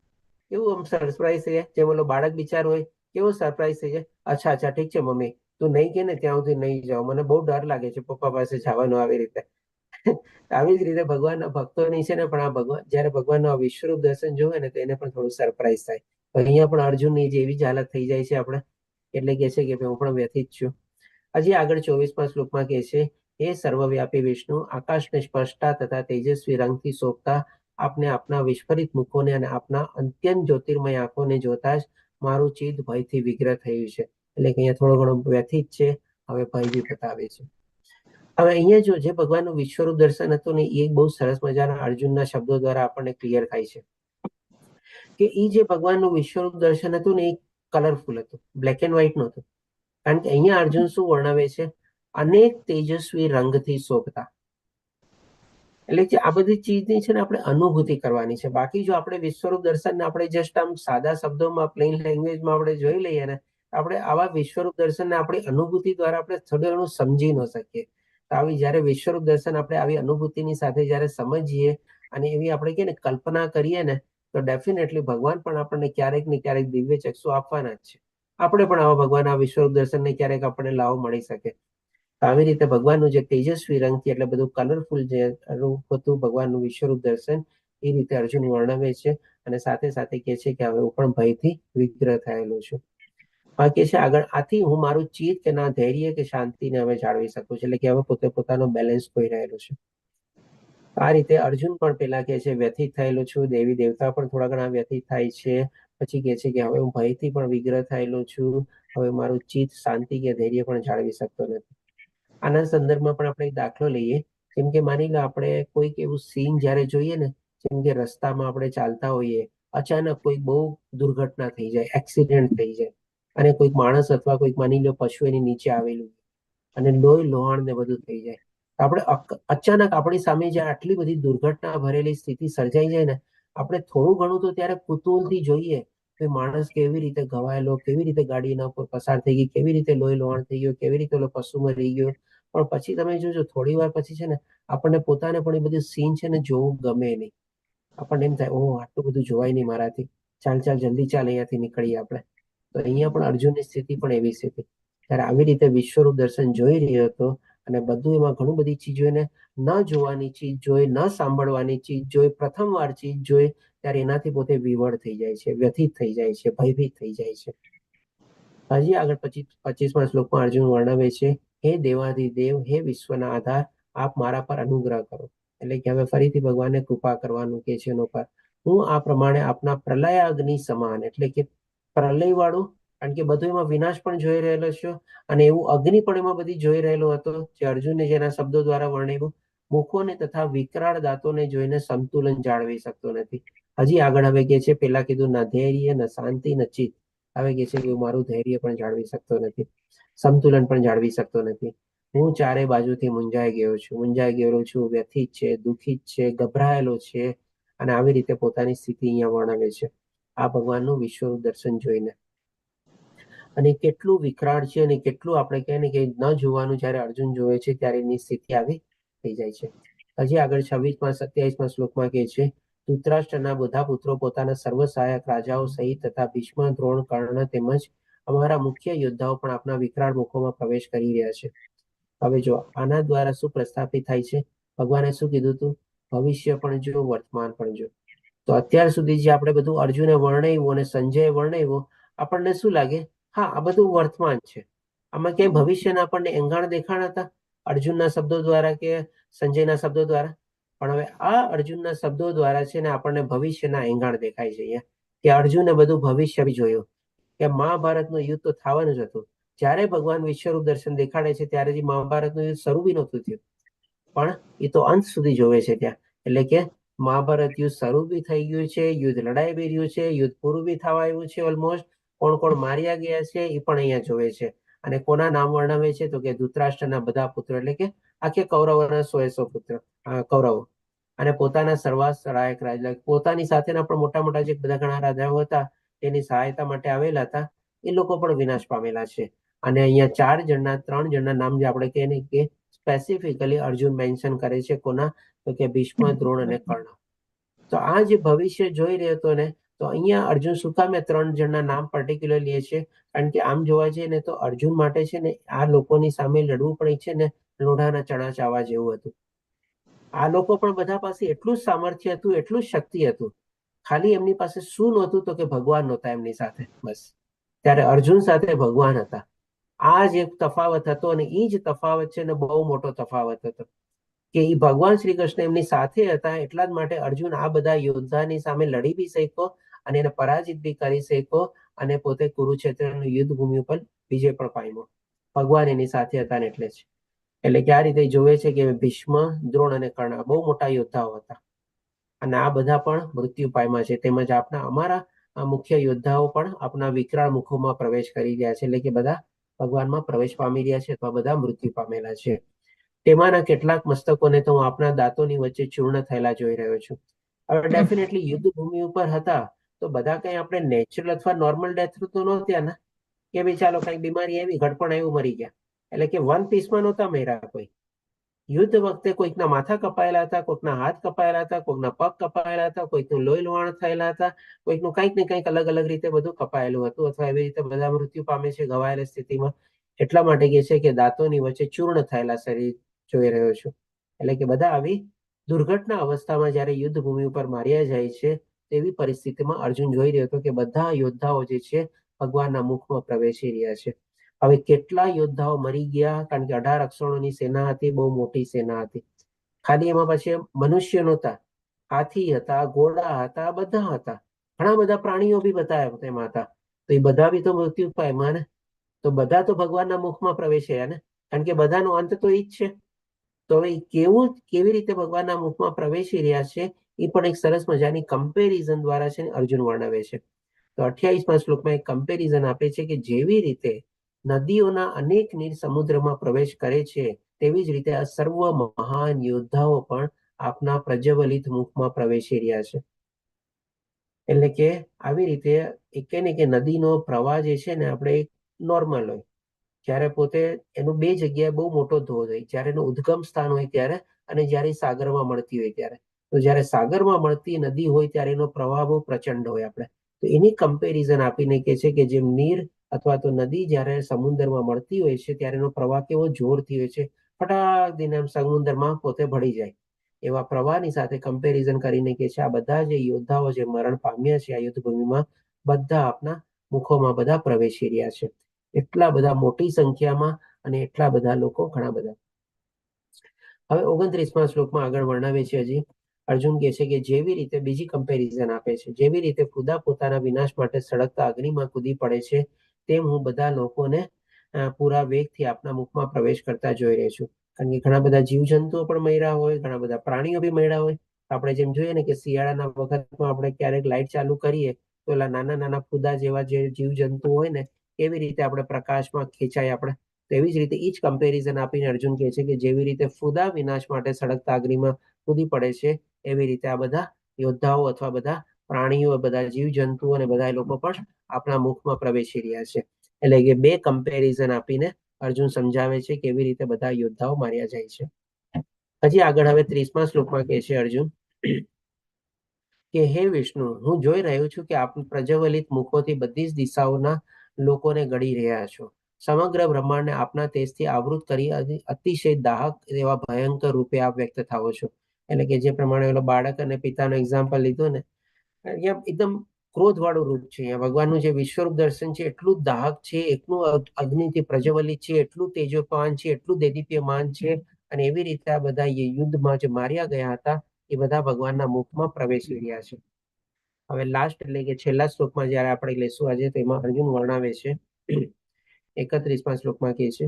કેવું આમ સરપ્રાઈઝ થઈ જાય. જેમ ઓલો બાળક બિચાર હોય કેવો સરપ્રાઈઝ થઈ જાય, અચ્છા ઠીક છે મમ્મી, તું નહીં કે ને ત્યાં સુધી નહીં જાઓ, મને બહુ ડર લાગે છે પપ્પા પાસે જવાનું. આવી રીતે આવી જ રીતે ભગવાનના ભક્તોની છે ને પણ આ ભગવાન જયારે ભગવાનનું આ વિશ્વરૂપ દર્શન જોવે ને તો એને પણ થોડું સરપ્રાઈઝ થાય. અહીંયા પણ અર્જુનની જેવી જ હાલત થઈ જાય છે આપણે, એટલે કે છે કે હું પણ વ્યથિત છું. હજી આગળ 24મા શ્લોકમાં કહે છે, હે સર્વવ્યાપી વિષ્ણુ, આકાશને સ્પષ્ટતા તથા તેજસ્વી રંગથી શોભતા આપને આપના વિસ્ફરિત મુખોને અને આપના અત્યંત જ્યોતિર્મય આંખોને જોતા જ મારું ચિત્ત ભયથી વિગ્રહ થયું છે. એટલે કે અહીંયા થોડો ઘણો વ્યથિત છે, હવે ભય બી બતાવે છે. હવે અહીંયા જો જે ભગવાનનું વિશ્વરૂપ દર્શન હતું ને એ બહુ સરસ મજાના અર્જુનના શબ્દો દ્વારા આપણને ક્લિયર થાય છે કે એ જે ભગવાનનું વિશ્વરૂપ દર્શન હતું ને એ કલરફુલ હતું, બ્લેક એન્ડ વ્હાઇટ નહોતું. કારણ કે અહીંયા અર્જુન શું વર્ણવે છે, અનેક તેજસ્વી રંગથી શોભતા. એટલે કે આ બધી ચીજની છે ને આપણે અનુભૂતિ કરવાની છે. બાકી જો આપણે વિશ્વરૂપ દર્શનને આપણે જસ્ટ આમ સાદા શબ્દોમાં પ્લેન લેંગ્વેજમાં આપણે જોઈ લઈએ ને, આપણે આવા વિશ્વરૂપ દર્શનને આપણી અનુભૂતિ દ્વારા આપણે થોડું ઘણું સમજી ન શકીએ. તો આવી જયારે વિશ્વરૂપ દર્શન આપણે આવી અનુભૂતિની સાથે જયારે સમજીએ અને એવી આપણે કહીએ ને કલ્પના કરીએ ને, તો ડેફિનેટલી ભગવાન પણ આપણને ક્યારેક ને ક્યારેક દિવ્ય ચક્ષુ આપવાના જ છે. આપણે પણ આવા ભગવાન આ વિશ્વરૂપ દર્શનને ક્યારેક આપણને લાવો મળી શકે. આવી રીતે ભગવાનનું જે તેજસ્વી રંગથી એટલે બધું કલરફુલ જે રૂપ હતું ભગવાનનું વિશ્વરૂપ દર્શન, એ રીતે અર્જુન વર્ણવે છે. અને સાથે સાથે કહે છે કે હવે હું પણ ભયથી વિગ્રહ થયેલો છું. કે છે આગળ, આથી હું મારું ચિત્ત કે ના ધૈર્ય કે શાંતિને હવે જાળવી શકું છું. એટલે કે હવે પોતે પોતાનો બેલેન્સ ખોઈ રહેલો છે. આ રીતે અર્જુન પણ પેલા કહે છે વ્યથિત થયેલો છું, દેવી દેવતા પણ થોડા ઘણા વ્યથિત થાય છે. પછી કહે છે કે હવે હું ભયથી પણ વિગ્રહ થયેલો છું, હવે મારું ચિત્ત શાંતિ કે ધૈર્ય પણ જાળવી શકતો નથી. આના સંદર્ભમાં પણ આપણે એક દાખલો લઈએ. જેમ કે માની લો આપણે કોઈક એવું સીન જયારે જોઈએ ને, જેમ કે રસ્તામાં આપણે ચાલતા હોઈએ, અચાનક કોઈક બહુ દુર્ઘટના થઈ જાય, એક્સિડન્ટ થઈ જાય, અને કોઈક માણસ અથવા કોઈક માની લો પશુ એની નીચે આવેલું અને લોહી લોહાણ ને બધું થઈ જાય. આપણે અચાનક આપણી સામે જે આટલી બધી દુર્ઘટના ભરેલી સ્થિતિ સર્જાઈ જાય ને, આપણે થોડું ઘણું તો ત્યારે કુતૂહલથી જોઈએ કે માણસ કેવી રીતે ઘવાયેલો, કેવી રીતે ગાડીના ઉપર પસાર થઈ ગઈ, કેવી રીતે લોહી લોહાણ થઈ ગયો, કેવી રીતે પશુ મરી ગયો. પણ પછી તમે જોજો થોડી વાર પછી છે ને આપણને પોતાને પણ એ બધું સીન છે ને જોવું ગમે નહીં. આપણને એમ થાય ઓહ આટલું બધું જોવાય નહીં મારાથી, ચાલ ચાલ જલ્દી ચાલ અહીંયાથી નીકળીએ આપણે. તો અહીંયા પણ અર્જુનની સ્થિતિ પણ એવી સ્થિતિ. ત્યારે આવી રીતે વિશ્વરૂપ દર્શન જોઈ રહ્યો હતો અને બધું એમાં ઘણું બધી ચીજો એને ન જોવાની ચીજ જોઈ, ન સાંભળવાની ચીજ જોઈ, પ્રથમવાર ચીજ જોઈ, ત્યારે એનાથી પોતે વિવળ થઈ જાય છે, વ્યથિત થઈ જાય છે, ભયભીત થઈ જાય છે. હજી આગળ 25મા શ્લોકમાં અર્જુન વર્ણવે છે, હે દેવાધિદેવ, હે વિશ્વના આધાર, આપ મારા પર અનુગ્રહ કરો. એટલે કે હવે ફરીથી ભગવાનને કૃપા કરવાનું કે છે એનો પર. હું આ પ્રમાણે આપના પ્રલયાગ્નિ સમાન, એટલે કે પ્રલય વાળું, કારણ કે બધું એમાં વિનાશ પણ જોઈ રહેલો છે અને એવું અગ્નિ પણ એમાં બધી જોઈ રહેલો હતો, જે અર્જુનને જેના શબ્દો દ્વારા વર્ણવ્યું. મુખોને તથા વિકરાળ દાંતોને જોઈને સંતુલન જાળવી શકતો નથી. હજી આગળ હવે કે છે, પેલા કીધું ન ધૈર્ય, ન શાંતિ, ન ચિત્ત. હવે કે છે કે હું મારું ધૈર્ય પણ જાળવી શકતો નથી, સંતુલન પણ જાળવી શકતો નથી. હું ચારે બાજુથી મૂંઝાઈ ગયેલો છું, વ્યથિત છે, દુઃખિત છે, ગભરાયેલો છે. અને આવી રીતે પોતાની સ્થિતિ અહીંયા વર્ણવે છે આ ભગવાનનું વિશ્વરૂપ દર્શન જોઈને. અને કેટલું વિકરાળ છે અને કેટલું આપણે કહે ને કે ન જોવાનું જયારે અર્જુન જોવે છે ત્યારે એની સ્થિતિ આવી થઈ જાય છે. હજી આગળ 26મા 27મા શ્લોકમાં કહે છે, ધૃતરાષ્ટ્રના બધા પુત્રો પોતાના સર્વ સહાયક રાજાઓ સહિત તથા ભીષ્મ, દ્રોણ, કર્ણ તેમજ અમારા મુખ્ય યોદ્ધાઓ પણ આપના વિકરાળ મુખોમાં પ્રવેશ કરી રહ્યા છે. હવે જો આના દ્વારા શું પ્રસ્થાપિત થાય છે, ભગવાને શું કીધું હતું, ભવિષ્ય પણ જો, વર્તમાન પણ જો. તો અત્યાર સુધી જે આપણે બધું અર્જુને વર્ણવ્યું અને સંજયે વર્ણવ્યું, આપણને શું લાગે, હા આ બધું વર્તમાન છે, આમાં ક્યાંય ભવિષ્યના આપણને એંગાણ દેખાણ હતા અર્જુનના શબ્દો દ્વારા કે સંજયના શબ્દો દ્વારા. પણ હવે આ અર્જુનના શબ્દો દ્વારા છે ને આપણને ભવિષ્યના એંગાણ દેખાય છે અહીંયા, કે અર્જુને બધું ભવિષ્ય જોયું, કે મહાભારતનું યુદ્ધ તો થવાનું જ હતું. જ્યારે ભગવાન વિશ્વરૂપ દર્શન દેખાડે છે ત્યારે જે મહાભારતનું યુદ્ધ શરૂ બી નહોતું થયું, પણ એ તો અંત સુધી જોવે છે ત્યાં. એટલે કે મહાભારત યુદ્ધ શરૂ બી થઈ ગયું છે, યુદ્ધ લડાઈ બી રહ્યું છે, યુદ્ધ પૂરું બી થવા આવ્યું છે ઓલમોસ્ટ. કોણ કોણ માર્યા ગયા છે એ પણ અહીંયા જોવે છે. અને કોના નામ વર્ણવે છે, તો કે ધૃતરાષ્ટ્રના બધા પુત્રો, એટલે કે આખે કૌરવોના 100 પુત્ર કૌરવો. અને પોતાના સર્વસહાયક રાજા, પોતાની સાથેના પણ મોટા મોટા જે બધા ઘણા રાજાઓ હતા તેની સહાયતા માટે આવેલા હતા, એ લોકો પણ વિનાશ પામેલા છે. અને અહીંયા 3 જણના નામ જે આપણે કહે ને કે સ્પેસિફિકલી અર્જુન મેન્શન કરે છે, કોના, તો કે ભીષ્મ, દ્રોણ અને કર્ણ. તો આ જે ભવિષ્ય જોઈ રહ્યો હતો ને, તો અહીંયા અર્જુન શું કામ 3 જણના નામ પર્ટિક્યુલર લે છે, કારણ કે આમ જોવા જઈએ ને તો અર્જુન માટે છે ને આ લોકોની સામે લડવું પણ છે ને લોઢાના ચણા ચાવવા જેવું હતું. આ લોકો પણ બધા પાસે એટલું જ સામર્થ્ય હતું, એટલું જ શક્તિ હતું, ખાલી એમની પાસે શું નહોતું, તો કે ભગવાન નહોતા એમની સાથે, બસ. ત્યારે અર્જુન સાથે ભગવાન હતા. આ જ એક તફાવત હતો અને એ જ તફાવત છે ને બહુ મોટો તફાવત હતો, કે એ ભગવાન શ્રી કૃષ્ણ એમની સાથે હતા. એટલા જ માટે અર્જુન આ બધા યોદ્ધાની સામે લડી બી શક્યો અને એને પરાજિત બી કરી શક્યો અને પોતે કુરુક્ષેત્રની યુદ્ધ ભૂમિ ઉપર વિજય પણ પામ્યો. ભગવાન એની સાથે હતા ને એટલે જ. એટલે કે આ રીતે જોવે છે કે ભીષ્મ, દ્રોણ અને કર્ણ બહુ મોટા યોદ્ધાઓ હતા અને આ બધા પણ મૃત્યુ પામ્યા છે. તેમજ અમારા મુખ્ય યોદ્ધાઓ પણ આપણા વિકરાળ મુખોમાં પ્રવેશ કરી રહ્યા છે, એટલે કે બધા ભગવાનમાં પ્રવેશ પામી રહ્યા છે અથવા બધા મૃત્યુ પામેલા છે. તેમાંના કેટલાક મસ્તકોને તો હું આપણા દાંતોની વચ્ચે ચૂર્ણ થયેલા જોઈ રહ્યો છું. હવે ડેફિનેટલી યુદ્ધ ભૂમિ ઉપર હતા તો બધા કઈ આપણે નેચરલ અથવા નોર્મલ ડેથ તો નહોતા ને, કે ભાઈ ચાલો કઈ બીમારી આવી, ઘડપણ આવ્યું, મરી ગયા. એટલે કે વન પીસમાં નહોતા મર્યા કોઈ. યુદ્ધ વખતે કોઈકના માથા કપાયેલા હતા, કોઈકના હાથ કપાયેલા હતા, કોઈકના પગ કપાયેલા હતા, કોઈકનું લોહી લુહાણ થયેલા હતા, કોઈકનું કંઈક ને કંઈક અલગ અલગ રીતે બધું કપાયેલું હતું, અથવા એવી રીતે બધા મૃત્યુ પામે છે ઘવાયેલી સ્થિતિમાં. એટલા માટે કહે છે કે દાંતોની વચ્ચે ચૂર્ણ થયેલા શરીર જોઈ રહ્યો છું. એટલે કે બધા આવી દુર્ઘટના અવસ્થામાં જયારે યુદ્ધ ભૂમિ ઉપર માર્યા જાય છે તેવી પરિસ્થિતિમાં અર્જુન જોઈ રહ્યો હતો કે બધા યોદ્ધાઓ જે છે ભગવાનના મુખમાં પ્રવેશી રહ્યા છે. હવે કેટલા યોદ્ધાઓ મરી ગયા, કારણ કે 18 અક્ષરોની સેના હતી, બહુ મોટી સેના હતી. ખાલી એમાં પછી મનુષ્ય નહોતા, હાથી હતા, ઘોડા હતા, બધા હતા, ઘણા બધા પ્રાણીઓ બી બતાવ્યા તેમાં હતા. તો એ બધા બી તો મૃત્યુ પામ્યા ને. તો બધા તો ભગવાનના મુખમાં પ્રવેશ્યા ને, કારણ કે બધાનો અંત તો ઈ જ છે. તો હવે કેવી રીતે ભગવાનના મુખમાં પ્રવેશી રહ્યા છે એ પણ એક સરસ મજાની કમ્પેરિઝન દ્વારા છે અર્જુન વર્ણવે છે. તો 28મા શ્લોકમાં એક કમ્પેરિઝન આપે છે કે જેવી રીતે નદીઓના અનેક નીર સમુદ્રમાં પ્રવેશ કરે છે, તેવી જ રીતે આ સર્વ મહાન યોદ્ધાઓ પણ આપના પ્રજ્વલિત મુખમાં પ્રવેશી રહ્યા છે. એટલે કે આવી રીતે એક ને કે નદીનો પ્રવાહ જે છે ને આપણે નોર્મલ હોય, જ્યારે પોતે એનું બે જગ્યાએ બહુ મોટો ધોધ હોય, જ્યારે એનું ઉદ્ગમ સ્થાન હોય ત્યારે અને જ્યારે સાગરમાં મળતી હોય ત્યારે. તો જ્યારે સાગરમાં મળતી નદી હોય ત્યારે એનો પ્રવાહ બહુ પ્રચંડ હોય. આપણે તો એની કમ્પેરિઝન આપીને કહે છે કે જેમ નીર અથવા તો નદી જ્યારે સમુદ્રમાં મળતી હોય છે ત્યારે એનો પ્રવાહ કેવો જોરથી હોય છે, ફટાક દઈને આમ સમુદ્રમાં પોતે ભળી જાય. એવા પ્રવાહની સાથે કમ્પેરિઝન કરીને કે છે આ બધા જે યોદ્ધાઓ જે મરણ પામ્યા છે આ યુદ્ધભૂમિમાં, બધા આપના મુખોમાં બધા પ્રવેશી રહ્યા છે. એટલા બધા મોટી સંખ્યામાં અને એટલા બધા લોકો, ઘણા બધા. હવે 29મા શ્લોકમાં આગળ વર્ણવે છે હજી અર્જુન કહે છે કે જેવી રીતે બીજી કમ્પેરિઝન આપે છે, જેવી રીતે ખુદા પોતાના વિનાશ માટે સળગતા અગ્નિમાં કૂદી પડે છે, તેમ હું બધા લોકોને પૂરા વેગથી આપના મુખમાં પ્રવેશ કરતા જોઈ રહ્યો છું. કારણ કે ઘણા બધા જીવજંતુઓ પણ મર્યા હોય, ઘણા બધા પ્રાણીઓ બી મર્યા હોય. આપણે જેમ જોઈએ ને કે શિયાળાના વખતમાં આપણે ક્યારેક લાઈટ ચાલુ કરીએ તો એલા નાના નાના ફૂદા જેવા જે જીવજંતુ હોય ને એવી રીતે આપણે પ્રકાશમાં ખેંચાય આપણે. તો એવી જ રીતે એ જ કમ્પેરિઝન આપીને અર્જુન કહે છે કે જેવી રીતે ફૂદા વિનાશ માટે સળગતા અગ્નિમાં કૂદી પડે છે, એવી રીતે આ બધા યોદ્ધાઓ અથવા બધા પ્રાણીઓ, બધા જીવજંતુઓ અને બધા લોકો પણ આપણા મુખમાં પ્રવેશી રહ્યા છે. એટલે કે બે કમ્પેરિઝન આપીને અર્જુન સમજાવે છે કે કેવી રીતે બધા યોદ્ધાઓ માર્યા જાય છે. હજી આગળ હવે 30મા શ્લોકમાં કહે છે અર્જુન કે હે વિષ્ણુ, હું જોઈ રહ્યો છું કે આપ પ્રજ્વલિત મુખોથી બધી જ દિશાઓના લોકોને ગળી રહ્યા છો. સમગ્ર બ્રહ્માંડને આપના તેજથી આવૃત કરી અતિશય દાહક એવા ભયંકર રૂપે આપ વ્યક્ત થાઓ છો. એટલે કે જે પ્રમાણે ઓલો બાળક અને પિતાનો એક્ઝામ્પલ લીધું ને, અહીંયા એકદમ ક્રોધ વાળું રૂપ છે. અહીંયા ભગવાનનું જે વિશ્વરૂપ દર્શન છે એટલું દાહક છે, એટલું અગ્નિથી પ્રજ્વલિત છે, એટલું તેજોપાન છે, એટલું દેદીપ્યમાન છે. અને એવી રીતે આ બધા યુદ્ધમાં જે માર્યા ગયા હતા એ બધા ભગવાનના મુખમાં પ્રવેશી રહ્યા છે. હવે લાસ્ટ એટલે કે છેલ્લા શ્લોકમાં જયારે આપણે લેશું આજે, તેમાં અર્જુન વર્ણવે છે 31મા શ્લોકમાં કહે છે,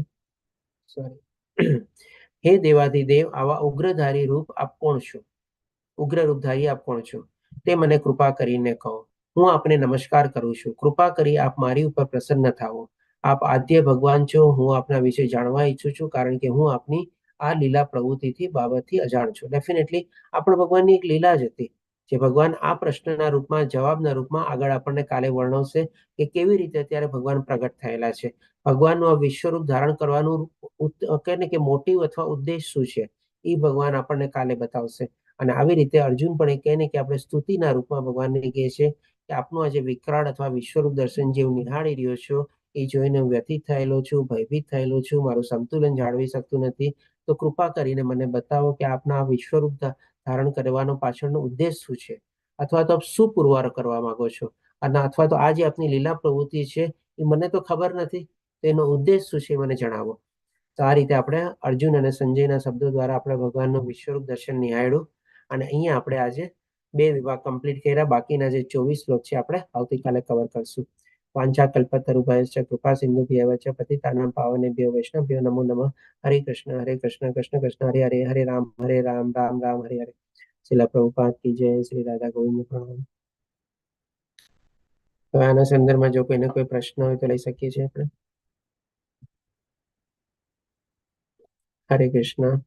હે દેવાધિદેવ, આવા ઉગ્રધારી રૂપ આપ કોણ છો? ઉગ્ર રૂપધારી આપ કોણ છો? તે મને કૃપા કરીને કહો. હું આપને નમસ્કાર કરું છું. કૃપા કરી આપ મારી ઉપર પ્રસન્ન થાઓ. આપ આદ્ય ભગવાન છો. હું આપના વિશે જાણવા ઈચ્છું છું, કારણ કે હું આપની આ લીલા પ્રવૃત્તિથી બાબતથી અજાણ છું. ડેફિનેટલી આપણા ભગવાનની એક લીલા જ હતી, જે ભગવાન આ પ્રશ્નના રૂપમાં, જવાબના રૂપમાં આગળ આપણને કાલે વર્ણવશે કે કેવી રીતે અત્યારે ભગવાન પ્રગટ થયેલા છે. ભગવાનનું આ વિશ્વરૂપ ધારણ કરવાનું કે મોટિવ અથવા ઉદ્દેશ શું છે એ ભગવાન આપણને કાલે બતાવશે. અને આવી રીતે અર્જુન પણ એ કહે ને કે આપણે સ્તુતિના રૂપમાં ભગવાનને કહે છે કે આપનું આજે વિકરાળ અથવા વિશ્વરૂપ દર્શન જે હું નિહાળી રહ્યો છું એ જોઈને હું વ્યથિત થયેલો છું, ભયભીત થયેલો છું, મારું સંતુલન જાળવી શકતું નથી. તો કૃપા કરીને મને બતાવો કે આપના આ વિશ્વરૂપ ધારણ કરવાનો પાછળનો ઉદ્દેશ શું છે, અથવા તો આપ શું પુરવાર કરવા માંગો છો, અને અથવા તો આ જે આપની લીલા પ્રવૃત્તિ છે એ મને તો ખબર નથી, તો એનો ઉદ્દેશ શું છે મને જણાવો. તો આ રીતે આપણે અર્જુન અને સંજયના શબ્દો દ્વારા આપણે ભગવાનનું વિશ્વરૂપ દર્શન નિહાળ્યું. અને અહીંયા આપણે આજે 2 વિભાગ કમ્પ્લીટ કર્યા. બાકીના જે 24 શ્લોક છે આપણે આવતીકાલે કવર કરશું. વાંછા કલ્પતરુભ્યશ્ચ કૃપા સિંધુભ્યેવ ચ પતિતાનાં પાવનેભ્યો વૈષ્ણવભ્યો નમો નમઃ. હરે કૃષ્ણ કૃષ્ણ કૃષ્ણ હરે હરે, હરે રામ રામ રામ હરે હરે. શ્રીલ પ્રભુપાદ કી જય. શ્રી રાધા ગોવિંદ પ્રણામ. તો આના સંદર્ભમાં જો કોઈને કોઈ પ્રશ્ન હોય તો લઈ શકીએ છીએ આપણે. હરે કૃષ્ણ.